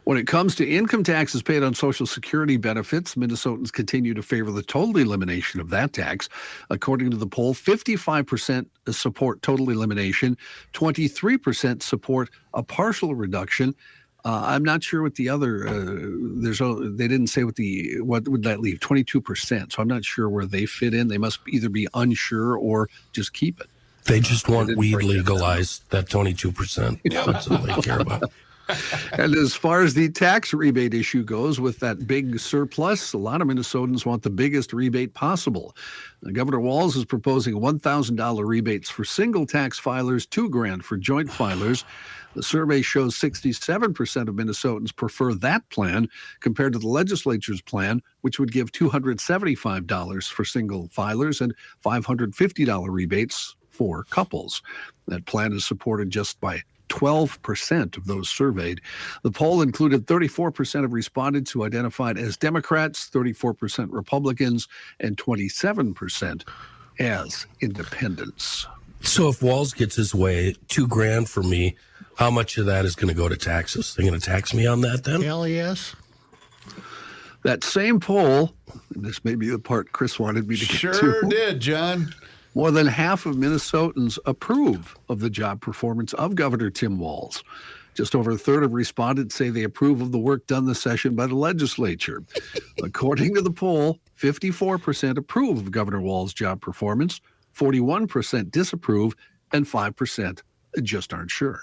When it comes to income taxes paid on Social Security benefits, Minnesotans continue to favor the total elimination of that tax. According to the poll, 55% support total elimination, 23% support a partial reduction. I'm not sure what the other. They didn't say what would that leave? 22%. So I'm not sure where they fit in. They must either be unsure or just keep it. They just want weed legalized. That 22%. That's all they care about. And as far as the tax rebate issue goes, with that big surplus, a lot of Minnesotans want the biggest rebate possible. Governor Walz is proposing $1,000 rebates for single tax filers, $2,000 for joint filers. The survey shows 67% of Minnesotans prefer that plan compared to the legislature's plan, which would give $275 for single filers and $550 rebates for couples. That plan is supported just by 12% of those surveyed. The poll included 34% of respondents who identified as Democrats, 34% Republicans, and 27% as independents. So if Walz gets his way, $2,000 for me, how much of that is going to go to taxes? They're going to tax me on that then? Hell yes. That same poll, and this may be the part Chris wanted me to get to. Sure did, John. More than half of Minnesotans approve of the job performance of Governor Tim Walz. Just over a third of respondents say they approve of the work done this session by the legislature. According to the poll, 54% approve of Governor Walz's job performance, 41% disapprove, and 5% just aren't sure.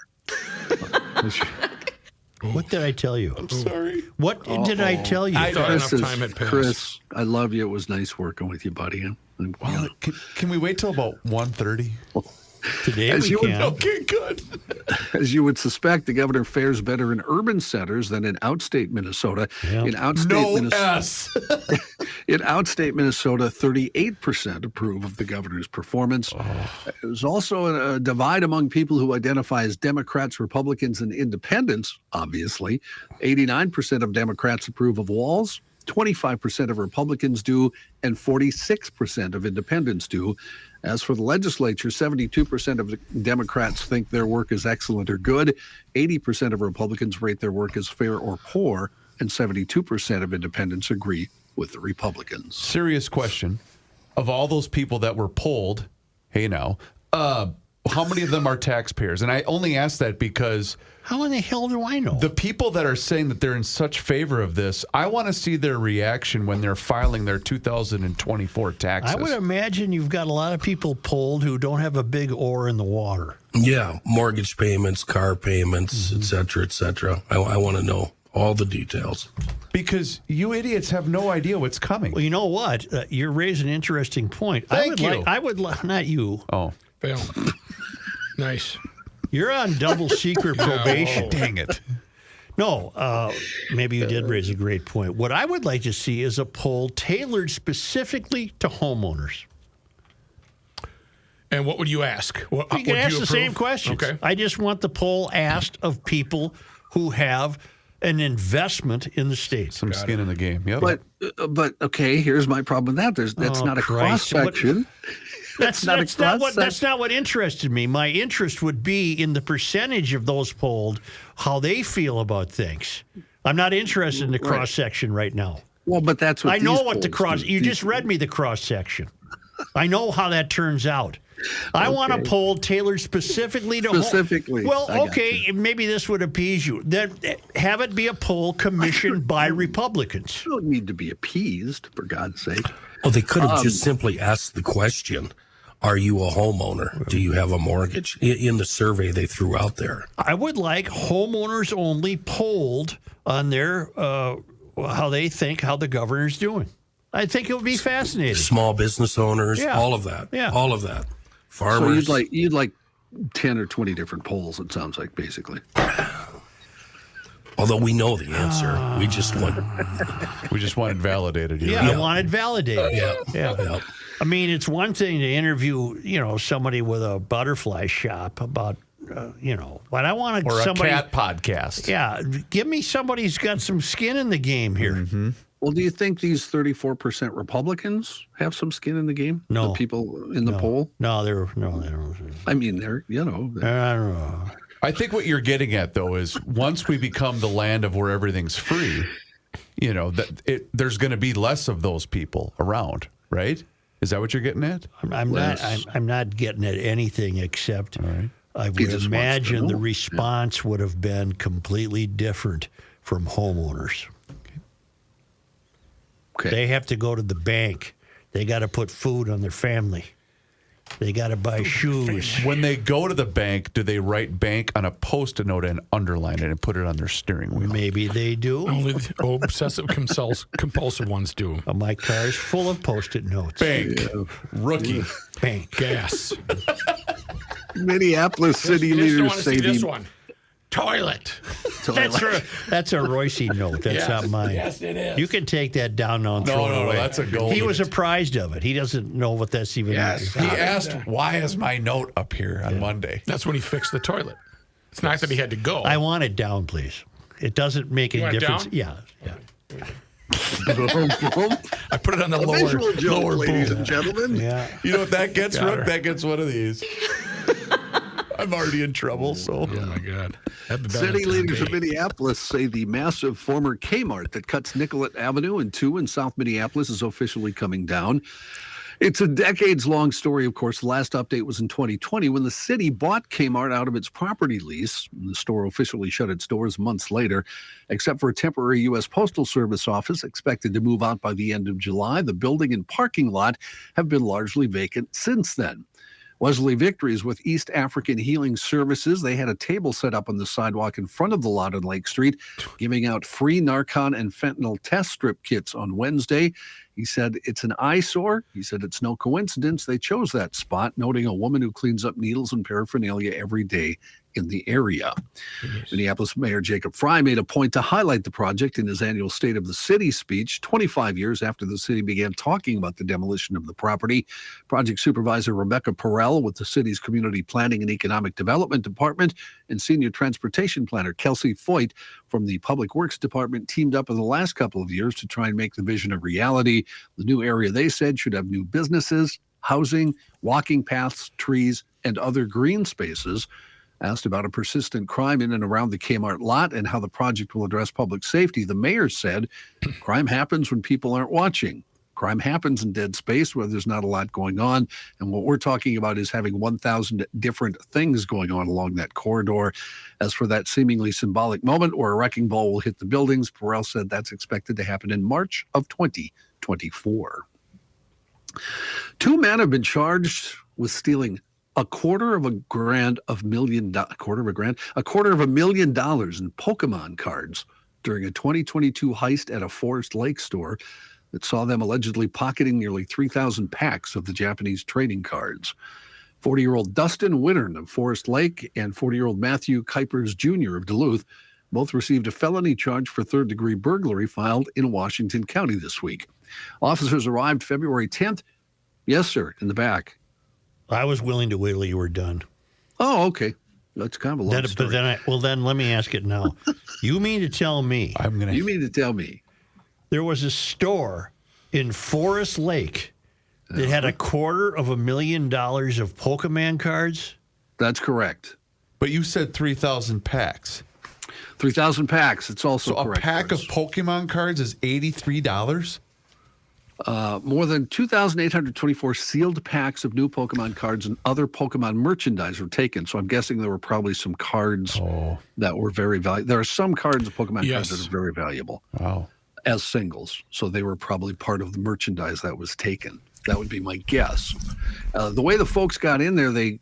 What did I tell you? I'm sorry. What did I tell you? I thought enough time had passed. Chris, I love you. It was nice working with you, buddy. Well, can we wait till about 1:30? Today As we you would- can. Okay, good. As you would suspect, the governor fares better in urban centers than in outstate Minnesota. Yeah. In outstate No Minnesota, S. in outstate Minnesota, 38% approve of the governor's performance. There's also a divide among people who identify as Democrats, Republicans, and independents, obviously. 89% of Democrats approve of Walz, 25% of Republicans do, and 46% of independents do. As for the legislature, 72% of Democrats think their work is excellent or good, 80% of Republicans rate their work as fair or poor, and 72% of independents agree with the Republicans. Serious question. Of all those people that were polled, hey now, how many of them are taxpayers? And I only ask that because How in the hell do I know? the people that are saying that they're in such favor of this, I want to see their reaction when they're filing their 2024 taxes. I would imagine you've got a lot of people polled who don't have a big oar in the water. Yeah, mortgage payments, car payments, et cetera, et cetera. I want to know all the details. Because you idiots have no idea what's coming. Well, you know what? You're raising an interesting point. Thank you. Not you. Oh. Fail. Nice. You're on double secret probation. Dang it. No, maybe you did raise a great point. What I would like to see is a poll tailored specifically to homeowners. And what would you ask? What, You can would ask you the approve? same questions. Okay. I just want the poll asked of people who have an investment in the state. Some skin in the game. Yep. But okay, here's my problem with that. That's not a cross section. That's not what interested me. My interest would be in the percentage of those polled, how they feel about things. I'm not interested in the cross section right now. Well, but that's what I know these what the polls cross. do. You just read me the cross section. I know how that turns out. I want a poll tailored specifically to Specifically. Well, I got okay, maybe this would appease you. Then have it be a poll commissioned by Republicans. You don't need to be appeased, for God's sake. Well, they could have just simply asked the question, are you a homeowner? Do you have a mortgage? In the survey they threw out there. I would like homeowners only polled on their how they think how the governor's doing. I think it would be fascinating. Small business owners, Yeah. all of that. Yeah. All of that. So Farmers. you'd like 10 or 20 different polls, it sounds like, basically. Although we know the answer. We just want it validated. Yeah, I want it validated. Yeah. I mean, it's one thing to interview, somebody with a butterfly shop about, but I want Or somebody. a cat podcast. Yeah, give me somebody who's got some skin in the game here. Mm-hmm. Well, do you think these 34% Republicans have some skin in the game? No. The people in the poll? No, they don't. I mean, they're. I don't know. I think what you're getting at, though, is once we become the land of where everything's free, there's going to be less of those people around, right? Is that what you're getting at? I'm not getting at anything except I would just imagine wants to the know. response would have been completely different from homeowners. Okay. They have to go to the bank. They got to put food on their family. They got to buy shoes. When they go to the bank, do they write bank on a Post-it note and underline it and put it on their steering wheel? Maybe they do. Only the obsessive compulsive ones do. My car is full of Post-it notes. Bank. Rookie. Bank. Gas. Minneapolis city You just don't leaders want to say see this the one. Toilet. That's a Royce note. That's Yes. not mine. Yes, it is. You can take that down now and throw it away. That's a gold. He was apprised of it. He doesn't know what that's even. Yes. He asked, why is my note up here on Monday? That's when he fixed the toilet. It's not that he had to go. I want it down, please. It doesn't make You any want it difference. down? Yeah. I put it on the A visual joke, lower ladies boom. and gentlemen. Yeah. You know what that gets, Got Rook? her. That gets one of these. I'm already in trouble, so. Oh, my God. That'd be City Valentine's leaders of Day. Minneapolis say the massive former Kmart that cuts Nicollet Avenue and 2 in South Minneapolis is officially coming down. It's a decades-long story, of course. The last update was in 2020 when the city bought Kmart out of its property lease. The store officially shut its doors months later, except for a temporary U.S. Postal Service office expected to move out by the end of July. The building and parking lot have been largely vacant since then. Wesley Victories with East African Healing Services. They had a table set up on the sidewalk in front of the lot on Lake Street, giving out free Narcan and fentanyl test strip kits on Wednesday. He said it's an eyesore. He said it's no coincidence they chose that spot, noting a woman who cleans up needles and paraphernalia every day in the area. Yes. Minneapolis Mayor Jacob Fry made a point to highlight the project in his annual State of the City speech, 25 years after the city began talking about the demolition of the property. Project Supervisor Rebecca Perrell with the city's Community Planning and Economic Development Department and Senior Transportation Planner Kelsey Foyt from the Public Works Department teamed up in the last couple of years to try and make the vision a reality. The new area, they said, should have new businesses, housing, walking paths, trees, and other green spaces. Asked about a persistent crime in and around the Kmart lot and how the project will address public safety, the mayor said, crime happens when people aren't watching. Crime happens in dead space where there's not a lot going on. And what we're talking about is having 1,000 different things going on along that corridor. As for that seemingly symbolic moment where a wrecking ball will hit the buildings, Perrell said that's expected to happen in March of 2024. 2 men have been charged with stealing $250,000 in Pokemon cards during a 2022 heist at a Forest Lake store that saw them allegedly pocketing nearly 3,000 packs of the Japanese trading cards. 40-year-old Dustin Wittern of Forest Lake and 40-year-old Matthew Kuipers Jr. of Duluth both received a felony charge for third-degree burglary filed in Washington County this week. Officers arrived February 10th. Yes, sir, in the back. I was willing to wait till you were done. Oh, okay. That's kind of a long story. But then let me ask it now. You mean to tell me? You mean to tell me? There was a store in Forest Lake that had $250,000 of Pokemon cards? That's correct. But you said 3,000 packs. 3,000 packs. It's also correct. A pack of Pokemon cards is $83? More than 2,824 sealed packs of new Pokemon cards and other Pokemon merchandise were taken. So I'm guessing there were probably some cards that were very valuable. There are some cards of Pokemon cards that are very valuable as singles. So they were probably part of the merchandise that was taken. That would be my guess. The way the folks got in there, they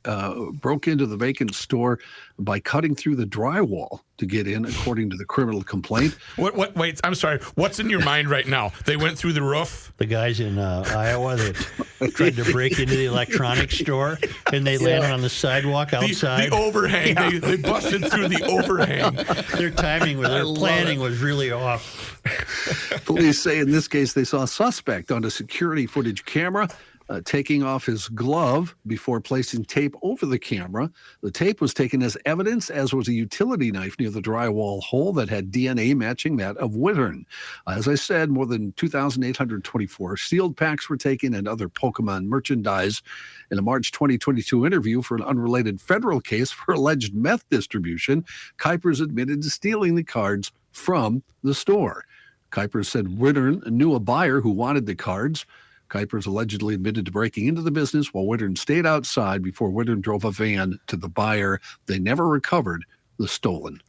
broke into the vacant store by cutting through the drywall to get in, according to the criminal complaint. Wait, I'm sorry. What's in your mind right now? They went through the roof? The guys in Iowa that tried to break into the electronics store, and they landed on the sidewalk outside. The overhang. Yeah. They busted through the overhang. Their timing, their planning was really off. Police say in this case they saw a suspect on a security footage camera taking off his glove before placing tape over the camera. The tape was taken as evidence, as was a utility knife near the drywall hole that had DNA matching that of Wittern. As I said, more than 2,824 sealed packs were taken and other Pokemon merchandise. In a March 2022 interview for an unrelated federal case for alleged meth distribution, Kuipers admitted to stealing the cards from the store. Kuipers said Wittern knew a buyer who wanted the cards. Kuipers allegedly admitted to breaking into the business while Wittern stayed outside before Wittern drove a van to the buyer. They never recovered the stolen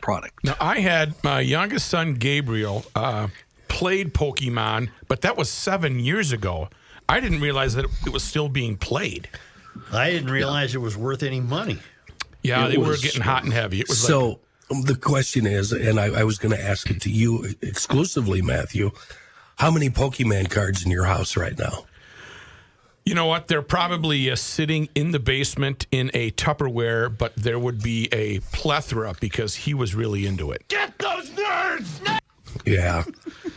product. Now, I had my youngest son, Gabriel, played Pokemon, but that was 7 years ago. I didn't realize that it was still being played. I didn't realize it was worth any money. Yeah, they were getting hot and heavy. It was so the question is, and I was going to ask it to you exclusively, Matthew, how many Pokemon cards in your house right now? You know what? They're probably sitting in the basement in a Tupperware, but there would be a plethora because he was really into it. Get those nerds! Yeah,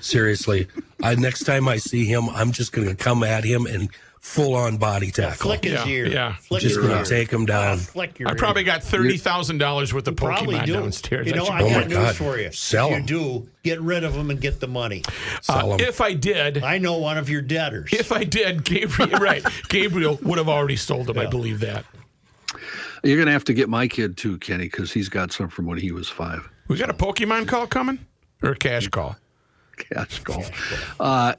seriously. Next time I see him, I'm just going to come at him and full-on body tackle. Flick his ear. Yeah. Just going to take him down. I probably got $30,000 worth of Pokemon downstairs. You know, I got news for you. Sell them. If you do, get rid of them and get the money. Sell them. If I did, I know one of your debtors. If I did, Gabriel would have already sold them. Yeah. I believe that. You're going to have to get my kid too, Kenny, because he's got some from when he was 5. We got a Pokemon call coming or a cash call? Cash call.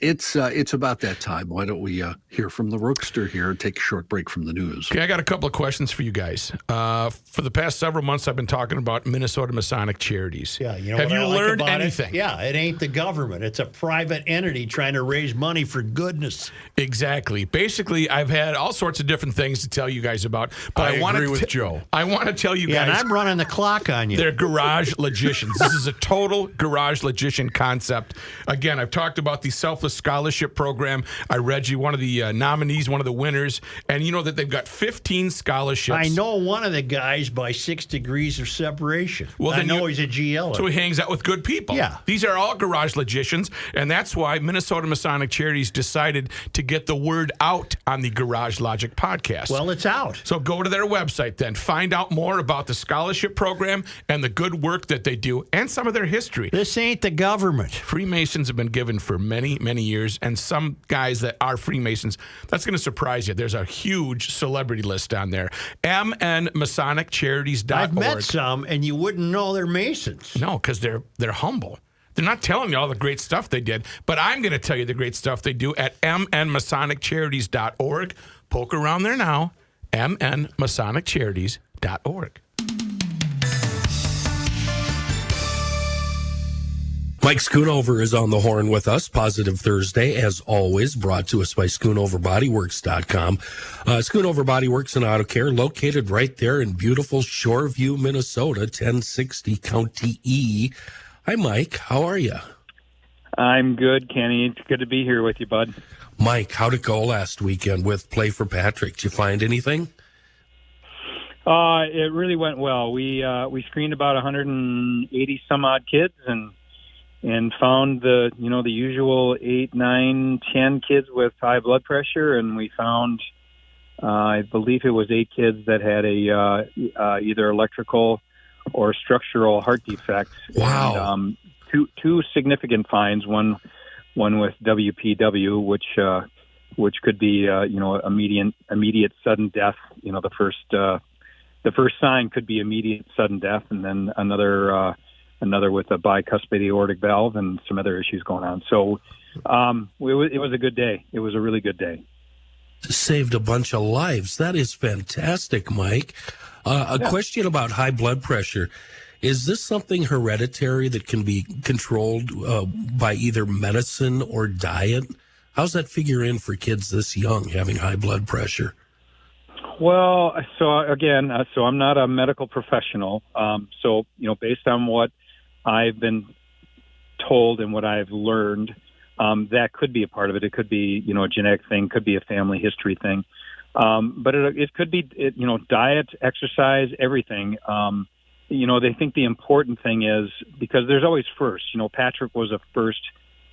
It's about that time. Why don't we hear hear from the Rookster here. Take a short break from the news. Okay, I got a couple of questions for you guys. For the past several months, I've been talking about Minnesota Masonic Charities. Yeah, you know Have what you I like learned about anything? It? Yeah, it ain't the government. It's a private entity trying to raise money for goodness. Exactly. Basically, I've had all sorts of different things to tell you guys about, but I want agree to with Joe. I want to tell you Yeah, guys. and I'm running the clock on you. They're garage logicians. This is a total garage logician concept. Again, I've talked about the Selfless Scholarship Program. I read you one of the nominees, one of the winners, and you know that they've got 15 scholarships. I know one of the guys by 6 degrees of separation. Well, I know he's a GL. So he hangs out with good people. Yeah. These are all garage logicians, and that's why Minnesota Masonic Charities decided to get the word out on the Garage Logic podcast. Well, it's out. So go to their website then. Find out more about the scholarship program and the good work that they do and some of their history. This ain't the government. Freemasons have been given for many, many years, and some guys that are Freemasons, that's going to surprise you. There's a huge celebrity list on there. MNMasonicCharities.org. I've met some, and you wouldn't know they're Masons. No, because they're humble. They're not telling you all the great stuff they did, but I'm going to tell you the great stuff they do at MNMasonicCharities.org. Poke around there now, MNMasonicCharities.org. Mike Schoonover is on the horn with us. Positive Thursday, as always, brought to us by SchoonoverBodyWorks.com. Schoonover Body Works and Auto Care, located right there in beautiful Shoreview, Minnesota, 1060 County E. Hi, Mike. How are you? I'm good, Kenny. It's good to be here with you, bud. Mike, how'd it go last weekend with Play for Patrick? Did you find anything? It really went well. We screened about 180 some odd kids and found the usual 8, 9, 10 kids with high blood pressure, and we found I believe it was 8 kids that had a either electrical or structural heart defects. Wow. And, two significant finds. One with WPW, which could be immediate sudden death. The first sign could be immediate sudden death, and then another with a bicuspid aortic valve and some other issues going on. So it was a good day. It was a really good day. Saved a bunch of lives. That is fantastic, Mike. Question about high blood pressure. Is this something hereditary that can be controlled by either medicine or diet? How's that figure in for kids this young having high blood pressure? Well, so I'm not a medical professional. Based on what I've been told and what I've learned, that could be a part of it. It could be, a genetic thing, could be a family history thing. But it could be, diet, exercise, everything. They think the important thing is, because there's always first. Patrick was a first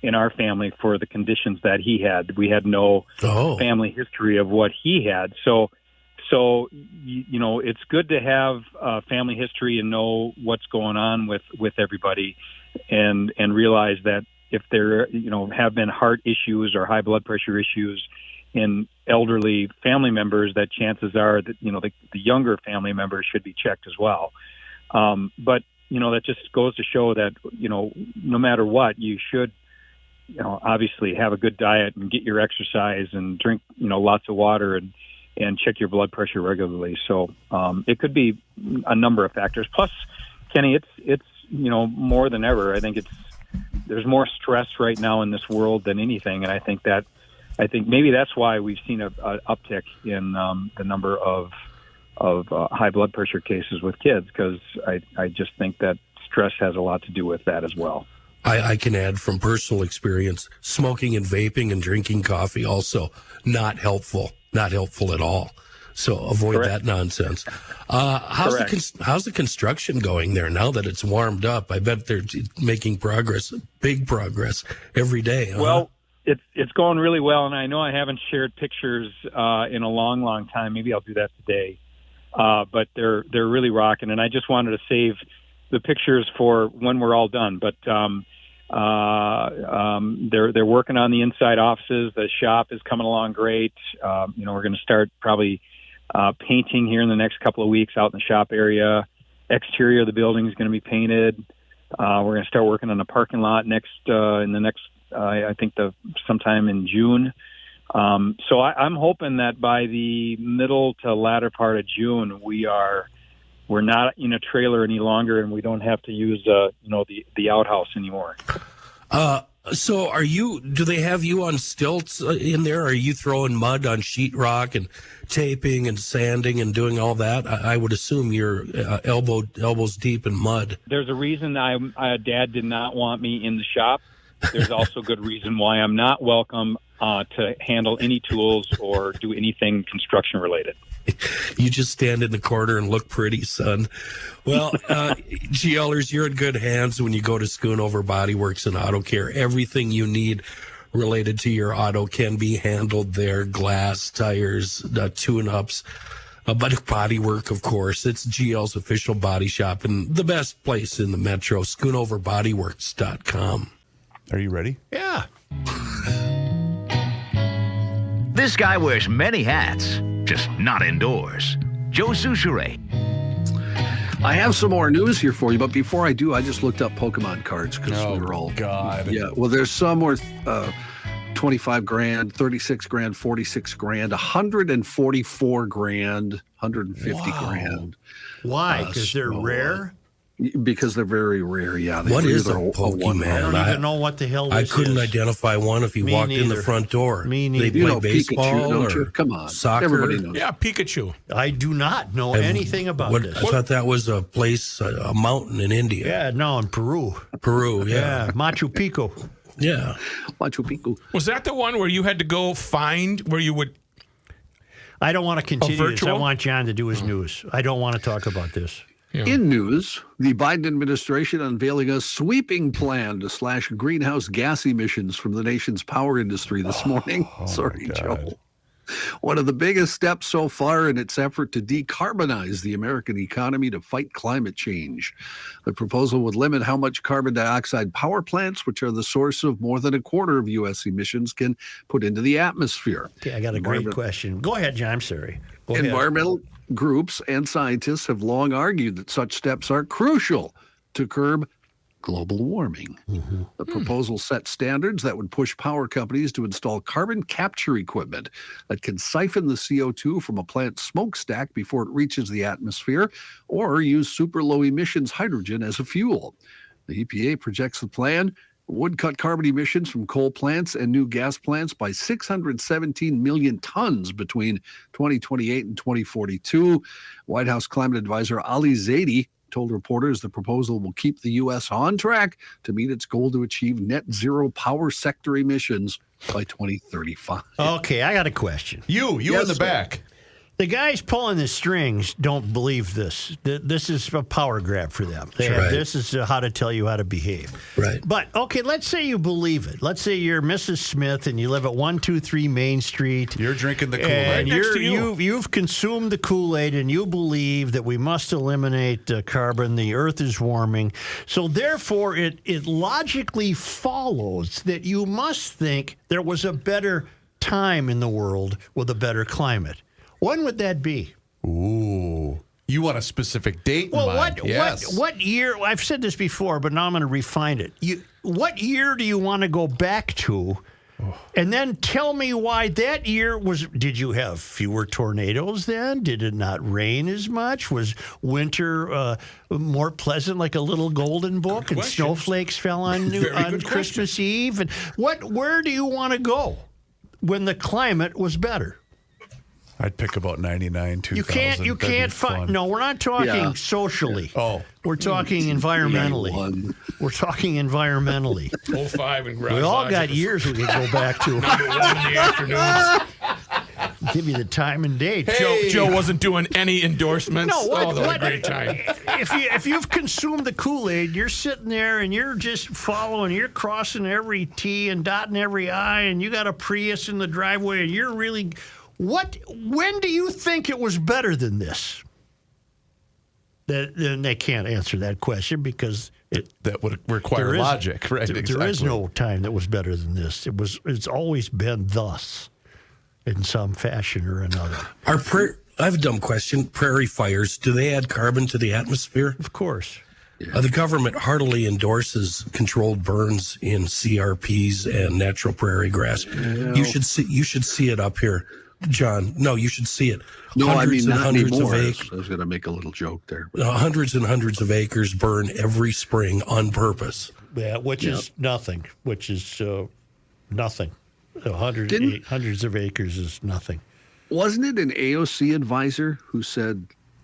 in our family for the conditions that he had. We had no family history of what he had. So it's good to have family history and know what's going on with everybody, and realize that if there have been heart issues or high blood pressure issues in elderly family members, that chances are that the younger family members should be checked as well. But that just goes to show that no matter what, you should obviously have a good diet and get your exercise and drink lots of water and check your blood pressure regularly. So it could be a number of factors. Plus, Kenny, it's more than ever. I think there's more stress right now in this world than anything, and I think maybe that's why we've seen a uptick in the number of high blood pressure cases with kids, because I just think that stress has a lot to do with that as well. I can add from personal experience, smoking and vaping and drinking coffee also not helpful at all. So avoid that nonsense. How's the construction going there now that it's warmed up? I bet they're making progress, big progress every day. Huh? Well, it's going really well, and I know I haven't shared pictures in a long, long time. Maybe I'll do that today. But they're really rocking, and I just wanted to save the pictures for when we're all done. But they're working on the inside offices. The shop is coming along great. We're going to start probably painting here in the next couple of weeks out in the shop area. Exterior of the building is going to be painted. We're going to start working on the parking lot I think sometime in June. So I'm hoping that by the middle to latter part of June, we're not in a trailer any longer, and we don't have to use the outhouse anymore. So do they have you on stilts in there? Are you throwing mud on sheetrock and taping and sanding and doing all that? I would assume you're elbows deep in mud. There's a reason Dad did not want me in the shop. There's also good reason why I'm not welcome to handle any tools or do anything construction related. You just stand in the corner and look pretty, son. Well, GLers, you're in good hands when you go to Schoonover Body Works and Auto Care. Everything you need related to your auto can be handled there. Glass, tires, tune-ups, but body work, of course. It's GL's official body shop and the best place in the metro, schoonoverbodyworks.com. Are you ready? Yeah. This guy wears many hats, just not indoors. Joe Souchere. I have some more news here for you, but before I do, I just looked up Pokemon cards because we were all. God. Yeah, well, there's some worth 25 grand, 36 grand, 46 grand, 144 grand, 150 grand. Why? Because they're rare? Because they're very rare, yeah. What is a Pokemon? I don't even know what the hell this I couldn't is. identify one if he Me walked in the neither. front door. Me neither. They You play know baseball Pikachu, don't or you? Come on. soccer. Everybody knows. Yeah, Pikachu. I do not know anything about this. I thought that was a place, a mountain in India. Yeah, no, in Peru. Peru, yeah. Machu Picchu. Yeah. Machu Picchu. Was that the one where you had to go find where you would? I don't want to continue this. I virtual? want John to do his news. I don't want to talk about this. Yeah. In news, the Biden administration unveiling a sweeping plan to slash greenhouse gas emissions from the nation's power industry this morning. Sorry, Joe. One of the biggest steps so far in its effort to decarbonize the American economy to fight climate change. The proposal would limit how much carbon dioxide power plants, which are the source of more than a quarter of U.S. emissions, can put into the atmosphere. Okay, I got a great question. Go ahead, John. I'm sorry. Go ahead. Environmental groups and scientists have long argued that such steps are crucial to curb global warming. The proposal sets standards that would push power companies to install carbon capture equipment that can siphon the CO2 from a plant's smokestack before it reaches the atmosphere, or use super low emissions hydrogen as a fuel. The EPA projects the plan would cut carbon emissions from coal plants and new gas plants by 617 million tons between 2028 and 2042. White House climate advisor Ali Zaidi told reporters the proposal will keep the U.S. on track to meet its goal to achieve net zero power sector emissions by 2035. Okay, I got a question. You Yes, in the sir. back. The guys pulling the strings don't believe this. This is a power grab for them. This is how to tell you how to behave. Right. But, okay, let's say you believe it. Let's say you're Mrs. Smith and you live at 123 Main Street. You're drinking the Kool-Aid. And Right next to you. you've consumed the Kool-Aid and you believe that we must eliminate carbon. The earth is warming. So, therefore, it logically follows that you must think there was a better time in the world with a better climate. When would that be? Ooh. You want a specific date in mind. What year? I've said this before, but now I'm going to refine it. What year do you want to go back to? And then tell me why that year was. Did you have fewer tornadoes then? Did it not rain as much? Was winter more pleasant, like a little golden book, and snowflakes fell on Christmas Eve? And where do you want to go when the climate was better? I'd pick about 99, 2000. You can't find. No, we're not talking socially. Oh. We're talking environmentally. We're talking environmentally. 05 and Garage We all Logic got was years we could go back to. number 1 in the afternoons. Give you the time and date. Joe wasn't doing any endorsements. No, what a great time. If you've consumed the Kool-Aid, you're sitting there and you're just following, you're crossing every T and dotting every I, and you got a Prius in the driveway, and you're really... When do you think it was better than this? Then they can't answer that question because that would require logic, right? There is no time that was better than this. It's always been thus, in some fashion or another. I have a dumb question. Prairie fires, do they add carbon to the atmosphere? Of course. The government heartily endorses controlled burns in CRPs and natural prairie grass. You should see it up here, John. No, you should see it. No, Hundreds I mean, and not hundreds anymore. of I acres. was going to make a little joke there. Hundreds and hundreds of acres burn every spring on purpose. Yeah, which is nothing. Nothing. Hundreds of acres is nothing. Wasn't it an AOC advisor who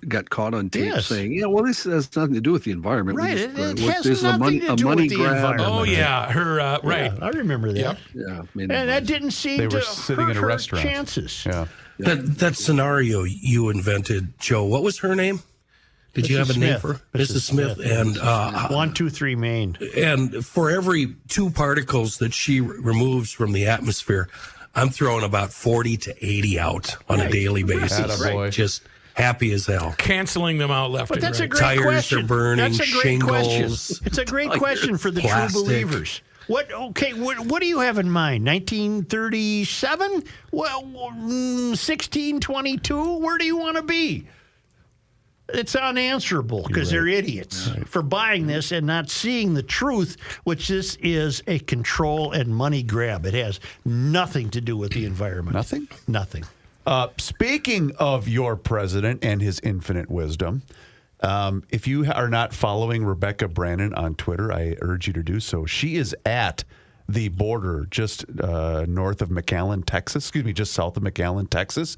got caught on tape saying, well, this has nothing to do with the environment. Right, It has nothing to do with the environment. Oh, yeah, her, right. Yeah, I remember that. Yep. Yeah, and that didn't seem They to were sitting hurt in a her restaurant. chances. Yeah. That scenario you invented, Joe, what was her name? Did you have a name for her? Mrs. Smith. And 123 Maine. And for every 2 particles that she removes from the atmosphere, I'm throwing about 40 to 80 out on a daily basis. Attaboy. Just happy as hell. Canceling them out left But and that's a right. great Tires question. are burning, That's a great question. shingles, It's a great question for the plastic. true believers. What do you have in mind? 1937? Well, 1622? Where do you want to be? It's unanswerable because they're idiots for buying this and not seeing the truth, which this is a control and money grab. It has nothing to do with the environment. Nothing? Nothing. Speaking of your president and his infinite wisdom, if you are not following Rebecca Brannon on Twitter, I urge you to do so. She is at the border just north of McAllen, Texas. Excuse me, just south of McAllen, Texas.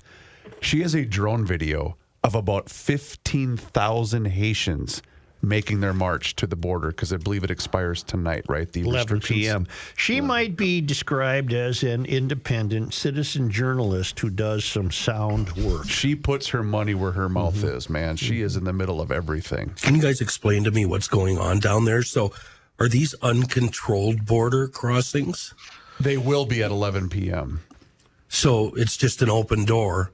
She has a drone video of about 15,000 Haitians making their march to the border because I believe it expires tonight, right? The 11 restrictions? p.m. She might be described as an independent citizen journalist who does some sound work. She puts her money where her mouth is, man. She is in the middle of everything. Can you guys explain to me what's going on down there? So are these uncontrolled border crossings? They will be at 11 p.m. So it's just an open door,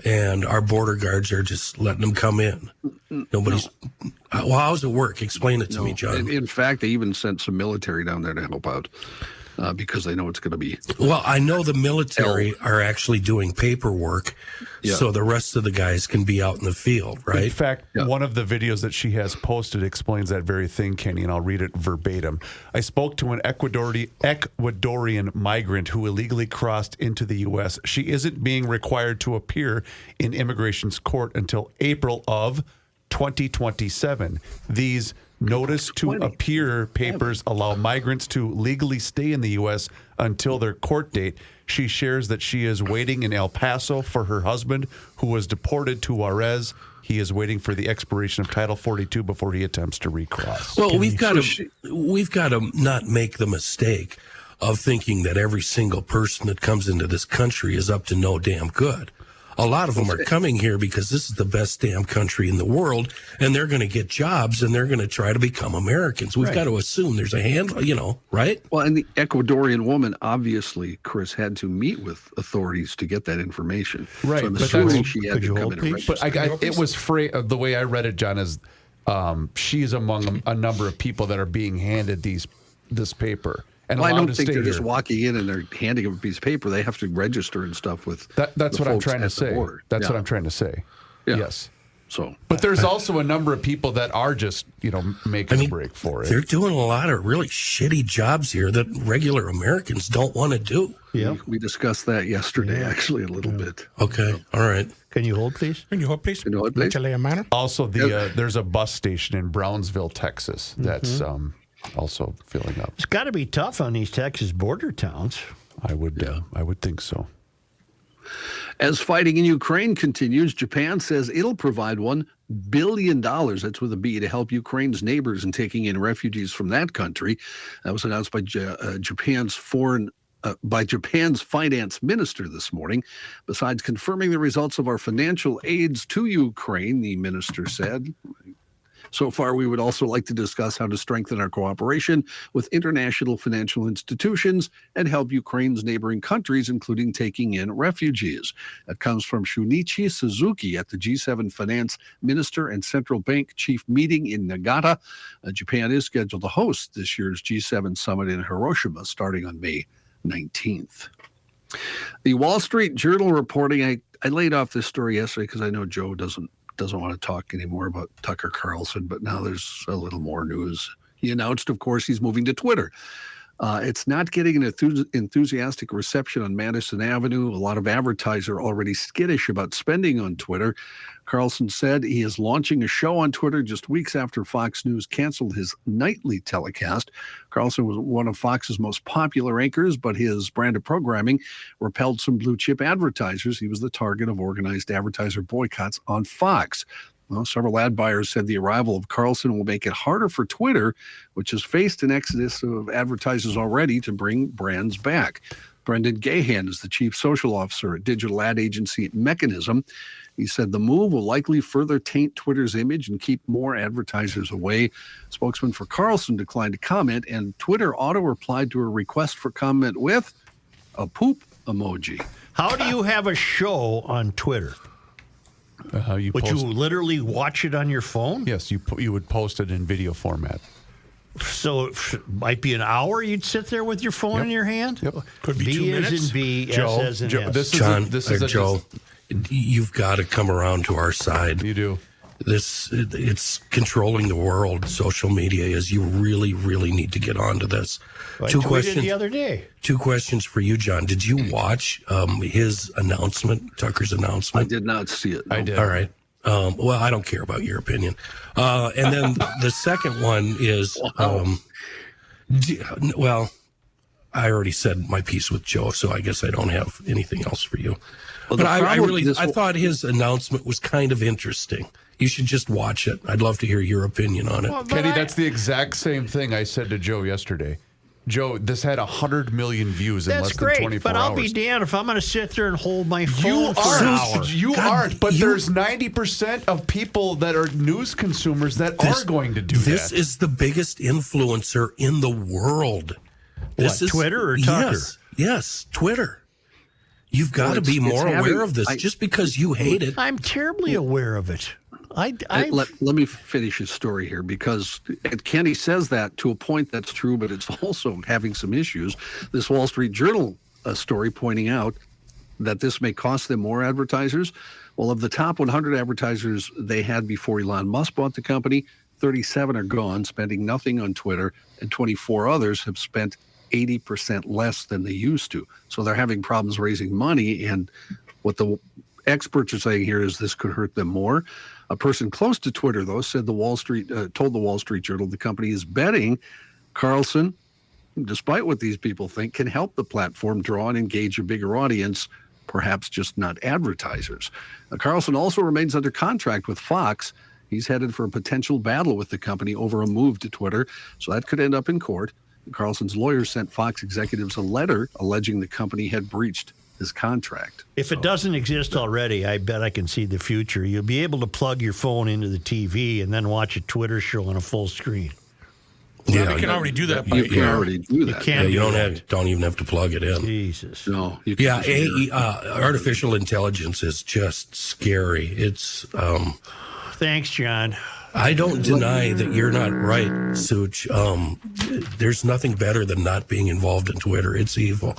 and our border guards are just letting them come in. Nobody's. Well, how does it work? Explain it to me, John. In fact, they even sent some military down there to help out because they know it's going to be. Well, I know the military are actually doing paperwork, so the rest of the guys can be out in the field, right? In fact, one of the videos that she has posted explains that very thing, Kenny, and I'll read it verbatim. I spoke to an Ecuadorian migrant who illegally crossed into the U.S. She isn't being required to appear in immigration's court until April of 2027. These notice to appear papers allow migrants to legally stay in the U.S. until their court date. She shares that she is waiting in El Paso for her husband, who was deported to Juarez. He is waiting for the expiration of Title 42 before he attempts to recross. Well, we've got to not make the mistake of thinking that every single person that comes into this country is up to no damn good. A lot of them are coming here because this is the best damn country in the world, and they're going to get jobs, and they're going to try to become Americans. We've got to assume there's a handful, right? Well, and the Ecuadorian woman, obviously, Chris, had to meet with authorities to get that information. Right. So I'm but assuming that's- she had to come in and register. But it was the way I read it, John, is she's among a number of people that are being handed this paper. And Well, I allowed don't to think stay they're here. just walking in and they're handing them a piece of paper. They have to register and stuff with. That's the what I'm folks trying to at the say. border. That's Yeah. what I'm trying to say. Yeah. Yes. So, but there's also a number of people that are just making a break for it. They're doing a lot of really shitty jobs here that regular Americans don't want to do. Yeah. We discussed that yesterday, actually, a little bit. Okay. All right. Can you hold, please? Can you hold, please? Can you hold, please? Also, there's a bus station in Brownsville, Texas, that's also filling up. It's got to be tough on these Texas border towns. I would think so. As fighting in Ukraine continues, Japan says it'll provide $1 billion, that's with a B, to help Ukraine's neighbors in taking in refugees from that country. That was announced by Japan's finance minister this morning. Besides confirming the results of our financial aids to Ukraine, the minister said, so far, we would also like to discuss how to strengthen our cooperation with international financial institutions and help Ukraine's neighboring countries, including taking in refugees. That comes from Shunichi Suzuki at the G7 Finance Minister and Central Bank Chief meeting in Nagata. Japan is scheduled to host this year's G7 summit in Hiroshima starting on May 19th. The Wall Street Journal reporting, I laid off this story yesterday because I know Joe doesn't doesn't want to talk anymore about Tucker Carlson, but now there's a little more news. He announced, of course, he's moving to Twitter. It's not getting an enthusiastic reception on Madison Avenue. A lot of advertisers are already skittish about spending on Twitter. Carlson said he is launching a show on Twitter just weeks after Fox News canceled his nightly telecast. Carlson was one of Fox's most popular anchors, but his brand of programming repelled some blue-chip advertisers. He was the target of organized advertiser boycotts on Fox. Well, several ad buyers said the arrival of Carlson will make it harder for Twitter, which has faced an exodus of advertisers already, to bring brands back. Brendan Gahan is the chief social officer at digital ad agency Mechanism. He said the move will likely further taint Twitter's image and keep more advertisers away. Spokesman for Carlson declined to comment, and Twitter auto-replied to a request for comment with a poop emoji. How do you have a show on Twitter? Would you literally watch it on your phone? Yes, you would post it in video format. So it might be an hour you'd sit there with your phone in your hand? Yep. Could be 2 minutes. B as in B, Joe, S as in Joe, S. Joe, you've got to come around to our side. You do. It's controlling the world. Social media is. You really, really need to get onto this. I tweeted the other day. 2 questions for you, John. Did you watch his announcement, Tucker's announcement? I did not see it. No. I did. All right. Well, I don't care about your opinion. And then the second one is, well, I already said my piece with Joe, so I guess I don't have anything else for you. Well, but I thought his announcement was kind of interesting. You should just watch it. I'd love to hear your opinion on it. Well, Kenny, that's the exact same thing I said to Joe yesterday. Joe, this had 100 million views in less than 24 hours. But I'll be damned if I'm going to sit there and hold my phone for an hour. You aren't, but there's 90% of people that are news consumers that are going to do that. This is the biggest influencer in the world. This is Twitter or Tucker? Yes, Twitter. You've got to be more aware of this. Just because you hate it. I'm terribly aware of it. Let me finish his story here, because Kenny says that to a point that's true, but it's also having some issues. This Wall Street Journal story pointing out that this may cost them more advertisers. Well, of the top 100 advertisers they had before Elon Musk bought the company, 37 are gone, spending nothing on Twitter, and 24 others have spent 80% less than they used to. So they're having problems raising money, and what the experts are saying here is this could hurt them more. A person close to Twitter, though, said told the Wall Street Journal the company is betting Carlson, despite what these people think, can help the platform draw and engage a bigger audience, perhaps just not advertisers. Carlson also remains under contract with Fox. He's headed for a potential battle with the company over a move to Twitter, so that could end up in court. Carlson's lawyers sent Fox executives a letter alleging the company had breached his contract. If it doesn't exist already, I bet I can see the future. You'll be able to plug your phone into the TV and then watch a Twitter show on a full screen. Yeah, you can already do that. You can already do that. You don't even have to plug it in. Jesus. No. Artificial intelligence is just scary. It's. Thanks, John. I don't deny that you're not right, Such. There's nothing better than not being involved in Twitter. It's evil.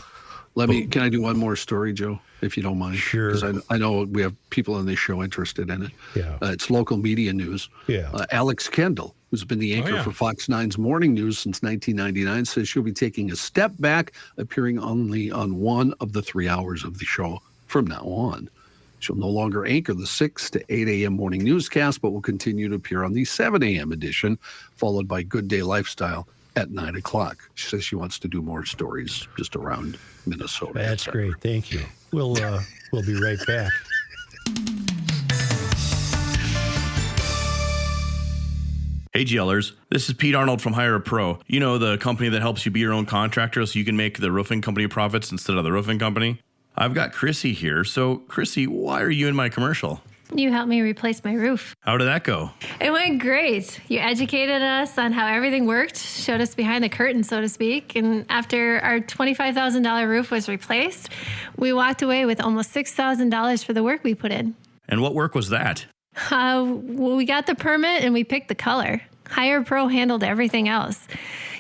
Can I do one more story, Joe, if you don't mind? Sure. Because I know we have people on this show interested in it. Yeah. It's local media news. Yeah. Alex Kendall, who's been the anchor for Fox 9's morning news since 1999, says she'll be taking a step back, appearing only on one of the 3 hours of the show from now on. She'll no longer anchor the 6 to 8 a.m. morning newscast, but will continue to appear on the 7 a.m. edition, followed by Good Day Lifestyle at 9 o'clock. She says she wants to do more stories just around Minnesota. That's great. Thank you. We'll be right back. Hey GLers, this is Pete Arnold from Hire a Pro. You know, the company that helps you be your own contractor so you can make the roofing company profits instead of the roofing company. I've got Chrissy here. So Chrissy, why are you in my commercial? You helped me replace my roof. How did that go? It went great. You educated us on how everything worked, showed us behind the curtain, so to speak. And after our $25,000 roof was replaced, we walked away with almost $6,000 for the work we put in. And what work was that? We got the permit and we picked the color. Hire Pro handled everything else.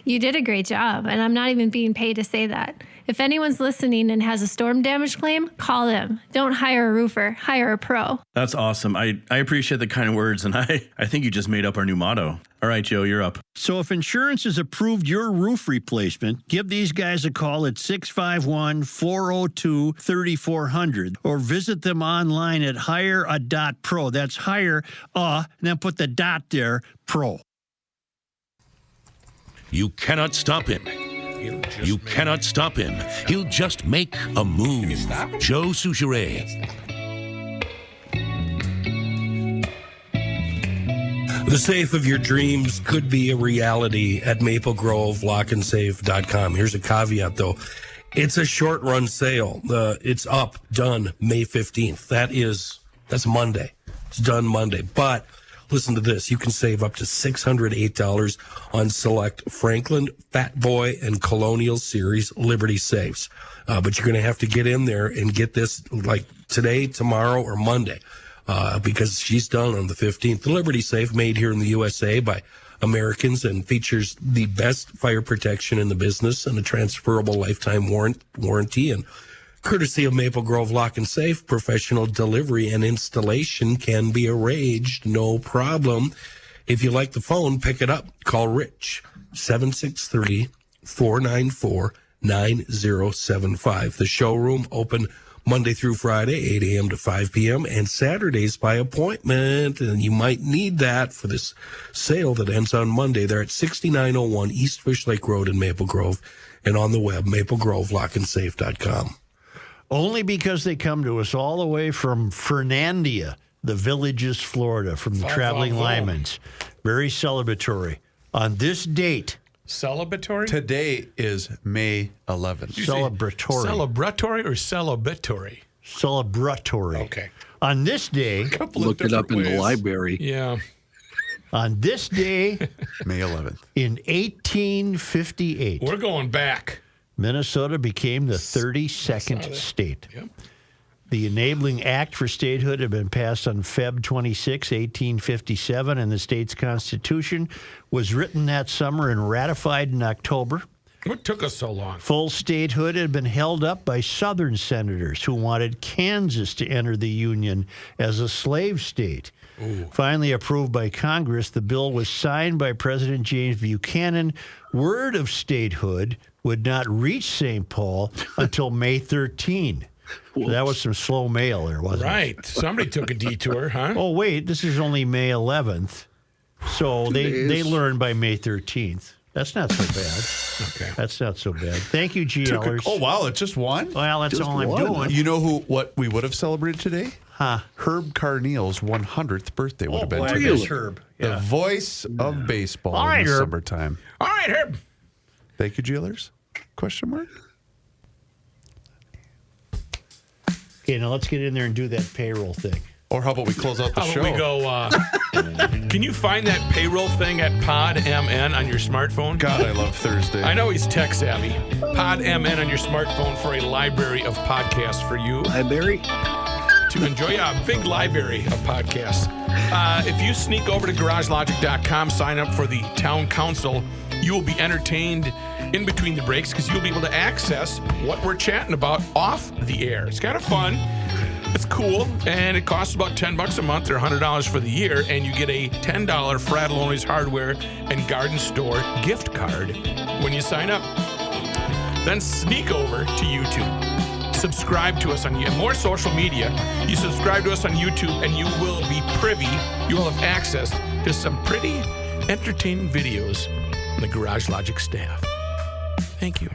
You did a great job, and I'm not even being paid to say that. If anyone's listening and has a storm damage claim, call them. Don't hire a roofer, hire a pro. That's awesome. I appreciate the kind words, and I think you just made up our new motto. All right, Joe, you're up. So if insurance has approved your roof replacement, give these guys a call at 651-402-3400 or visit them online at hire.pro. That's hire, and then put the dot there, pro. You cannot stop him. You cannot stop him. He'll just make a move. Joe Soucheray. The safe of your dreams could be a reality at maplegrovelockandsafe.com. Here's a caveat, though. It's a short-run sale. It's up, done, May 15th. That's Monday. It's done Monday. But listen to this. You can save up to $608 on select Franklin, Fat Boy, and Colonial Series Liberty safes. But you're going to have to get in there and get this like today, tomorrow, or Monday. Because she's done on the 15th. The Liberty Safe, made here in the USA by Americans and features the best fire protection in the business and a transferable lifetime warranty. And courtesy of Maple Grove Lock and Safe, professional delivery and installation can be arranged, no problem. If you like the phone, pick it up. Call Rich, 763-494-9075. The showroom open Monday through Friday, 8 a.m. to 5 p.m., and Saturdays by appointment. And you might need that for this sale that ends on Monday. They're at 6901 East Fish Lake Road in Maple Grove, and on the web, maplegrovelockandsafe.com. Only because they come to us all the way from Fernandina, the Villages, Florida, from the Traveling Lymans. Very celebratory. On this date, celebratory? Today is May 11th. Celebratory. Celebratory or celebratory? Celebratory. Okay. On this day, look it up in the library. Yeah. On this day, May 11th, in 1858, we're going back. Minnesota became the 32nd state. Yep. The Enabling Act for Statehood had been passed on Feb 26, 1857, and the state's constitution was written that summer and ratified in October. What took us so long? Full statehood had been held up by Southern senators who wanted Kansas to enter the Union as a slave state. Ooh. Finally approved by Congress, the bill was signed by President James Buchanan. Word of statehood would not reach St. Paul until May 13. So that was some slow mail there, wasn't it? Right. Somebody took a detour, huh? Oh, wait, this is only May 11th. So they learned by May 13th. That's not so bad. Okay. That's not so bad. Thank you, GLers. Oh, wow, it's just one? Well, that's all I'm doing. You know what we would have celebrated today? Huh? Herb Carneal's 100th birthday would have been boy, today. I miss Herb. The Yeah. voice of baseball All right, in the Herb. summertime. All right, Herb. Thank you, GLers. Question mark? Okay, now let's get in there and do that payroll thing. Or how about we close out the How show? about we go, can you find that payroll thing at PodMN on your smartphone? God, I love Thursday. I know he's tech savvy. PodMN on your smartphone for a library of podcasts for you. Library? To enjoy a big library of podcasts. If you sneak over to GarageLogic.com, sign up for the town council, you will be entertained in between the breaks because you'll be able to access what we're chatting about off the air. It's kind of fun. It's cool, and it costs about $10 a month or $100 for the year, and you get a $10 Fratelloni's Hardware and Garden Store gift card when you sign up. Then sneak over to YouTube. Subscribe to us on more social media. You subscribe to us on YouTube, and you will be privy. You will have access to some pretty entertaining videos from the Garage Logic staff. Thank you.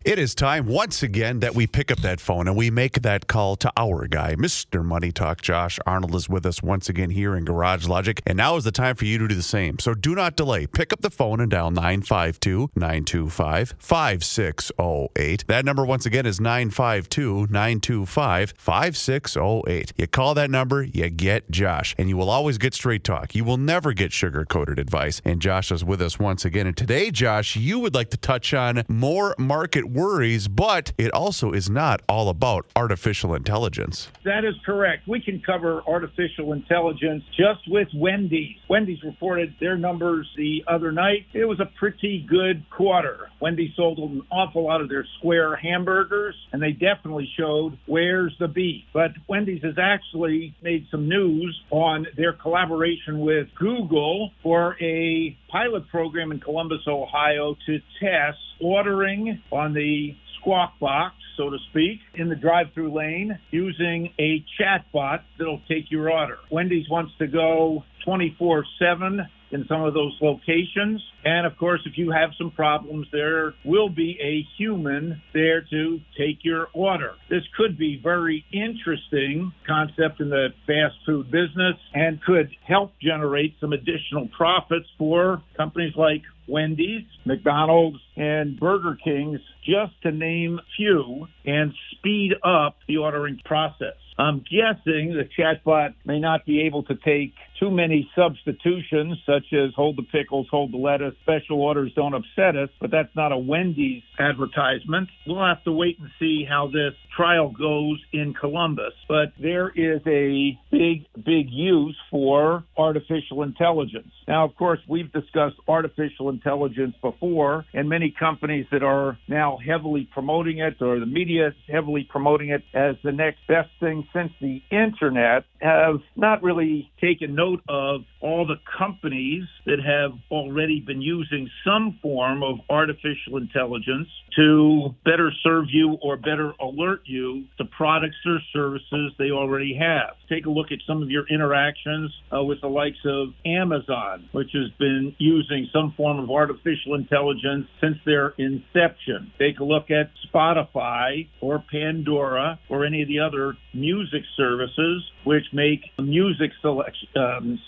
It is time once again that we pick up that phone and we make that call to our guy, Mr. Money Talk. Josh Arnold is with us once again here in Garage Logic, and now is the time for you to do the same. So do not delay. Pick up the phone and dial 952-925-5608. That number once again is 952-925-5608. You call that number, you get Josh, and you will always get straight talk. You will never get sugar-coated advice, and Josh is with us once again. And today, Josh, you would like to touch on more market worries, but it also is not all about artificial intelligence. That is correct. We can cover artificial intelligence just with Wendy's. Wendy's reported their numbers the other night. It was a pretty good quarter. Wendy's sold an awful lot of their square hamburgers, and they definitely showed where's the beef. But Wendy's has actually made some news on their collaboration with Google for a pilot program in Columbus, Ohio, to test ordering on the squawk box, so to speak, in the drive-through lane using a chatbot that'll take your order. Wendy's wants to go 24/7 in some of those locations. And of course, if you have some problems, there will be a human there to take your order. This could be very interesting concept in the fast food business and could help generate some additional profits for companies like Wendy's, McDonald's, and Burger King's, just to name a few, and speed up the ordering process. I'm guessing the chatbot may not be able to take too many substitutions, such as hold the pickles, hold the lettuce, special orders don't upset us, but that's not a Wendy's advertisement. We'll have to wait and see how this trial goes in Columbus. But there is a big use for artificial intelligence. Now, of course, we've discussed artificial intelligence before, and many companies that are now heavily promoting it, or the media is heavily promoting it as the next best thing since the internet, have not really taken note of all the companies that have already been using some form of artificial intelligence to better serve you or better alert you to products or services they already have. Take a look at some of your interactions with the likes of Amazon, which has been using some form of artificial intelligence since their inception. Take a look at Spotify or Pandora or any of the other music services which make music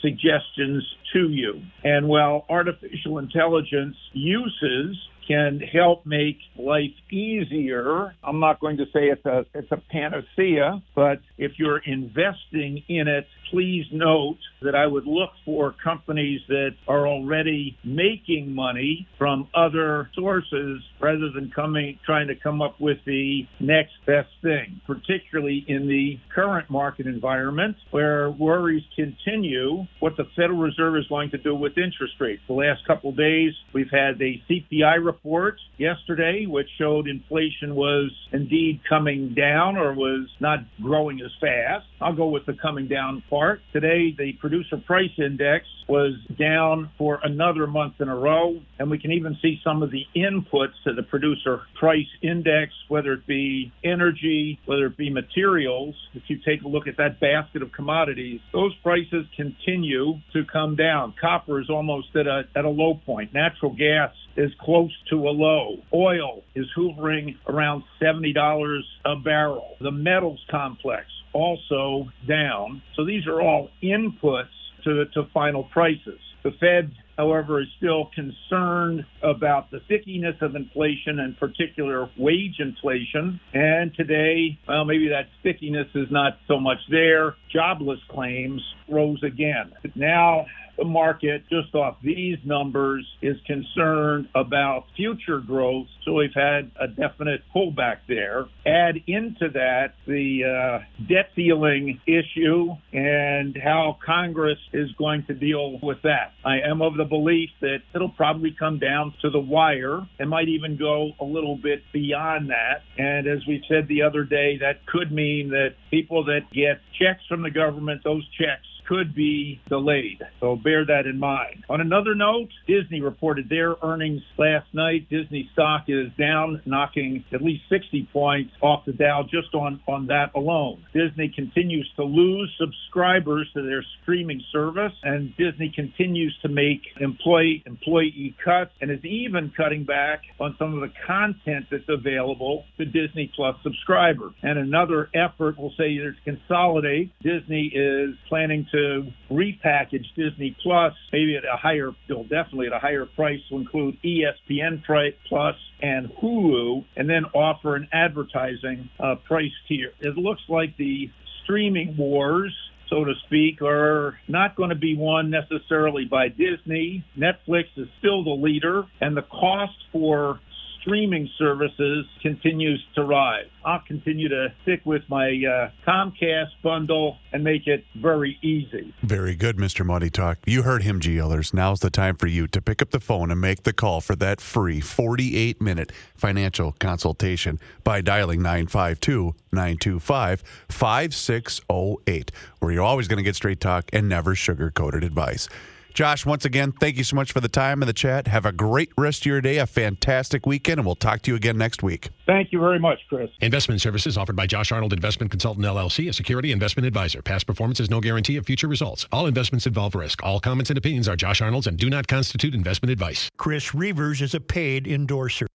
suggestions to you. And while artificial intelligence uses can help make life easier, I'm not going to say it's a panacea, but if you're investing in it, please note that I would look for companies that are already making money from other sources rather than trying to come up with the next best thing, particularly in the current market environment where worries continue what the Federal Reserve is going to do with interest rates. The last couple of days, we've had the CPI report yesterday, which showed inflation was indeed coming down or was not growing as fast. I'll go with the coming down part. Today, the producer price index was down for another month in a row, and we can even see some of the inputs to the producer price index, whether it be energy, whether it be materials. If you take a look at that basket of commodities, those prices continue to come down. Copper is almost at a low point. Natural gas is close to a low. Oil is hovering around $70 a barrel. The metals complex also down. So these are all inputs to final prices. The Fed, however, is still concerned about the stickiness of inflation, in particular wage inflation. And today, well, maybe that stickiness is not so much there. Jobless claims rose again. Now, the market, just off these numbers, is concerned about future growth. So we've had a definite pullback there. Add into that the debt ceiling issue and how Congress is going to deal with that. I am of the belief that it'll probably come down to the wire and might even go a little bit beyond that. And as we said the other day, that could mean that people that get checks from the government, those checks could be delayed. So bear that in mind. On another note, Disney reported their earnings last night. Disney stock is down, knocking at least 60 points off the Dow just on that alone. Disney continues to lose subscribers to their streaming service, and Disney continues to make employee cuts and is even cutting back on some of the content that's available to Disney Plus subscribers. And another effort, we'll say, is to consolidate. Disney is planning to repackage Disney Plus, maybe at a higher, definitely at a higher price, to include ESPN Plus and Hulu, and then offer an advertising price tier. It looks like the streaming wars, so to speak, are not going to be won necessarily by Disney. Netflix is still the leader, and the cost for streaming services continues to rise. I'll continue to stick with my Comcast bundle and make it very easy. Very good, Mr. Money Talk. You heard him, GLers. Now's the time for you to pick up the phone and make the call for that free 48-minute financial consultation by dialing 952-925-5608, where you're always going to get straight talk and never sugar-coated advice. Josh, once again, thank you so much for the time and the chat. Have a great rest of your day, a fantastic weekend, and we'll talk to you again next week. Thank you very much, Chris. Investment services offered by Josh Arnold Investment Consultant, LLC, a security investment advisor. Past performance is no guarantee of future results. All investments involve risk. All comments and opinions are Josh Arnold's and do not constitute investment advice. Chris Reavers is a paid endorser.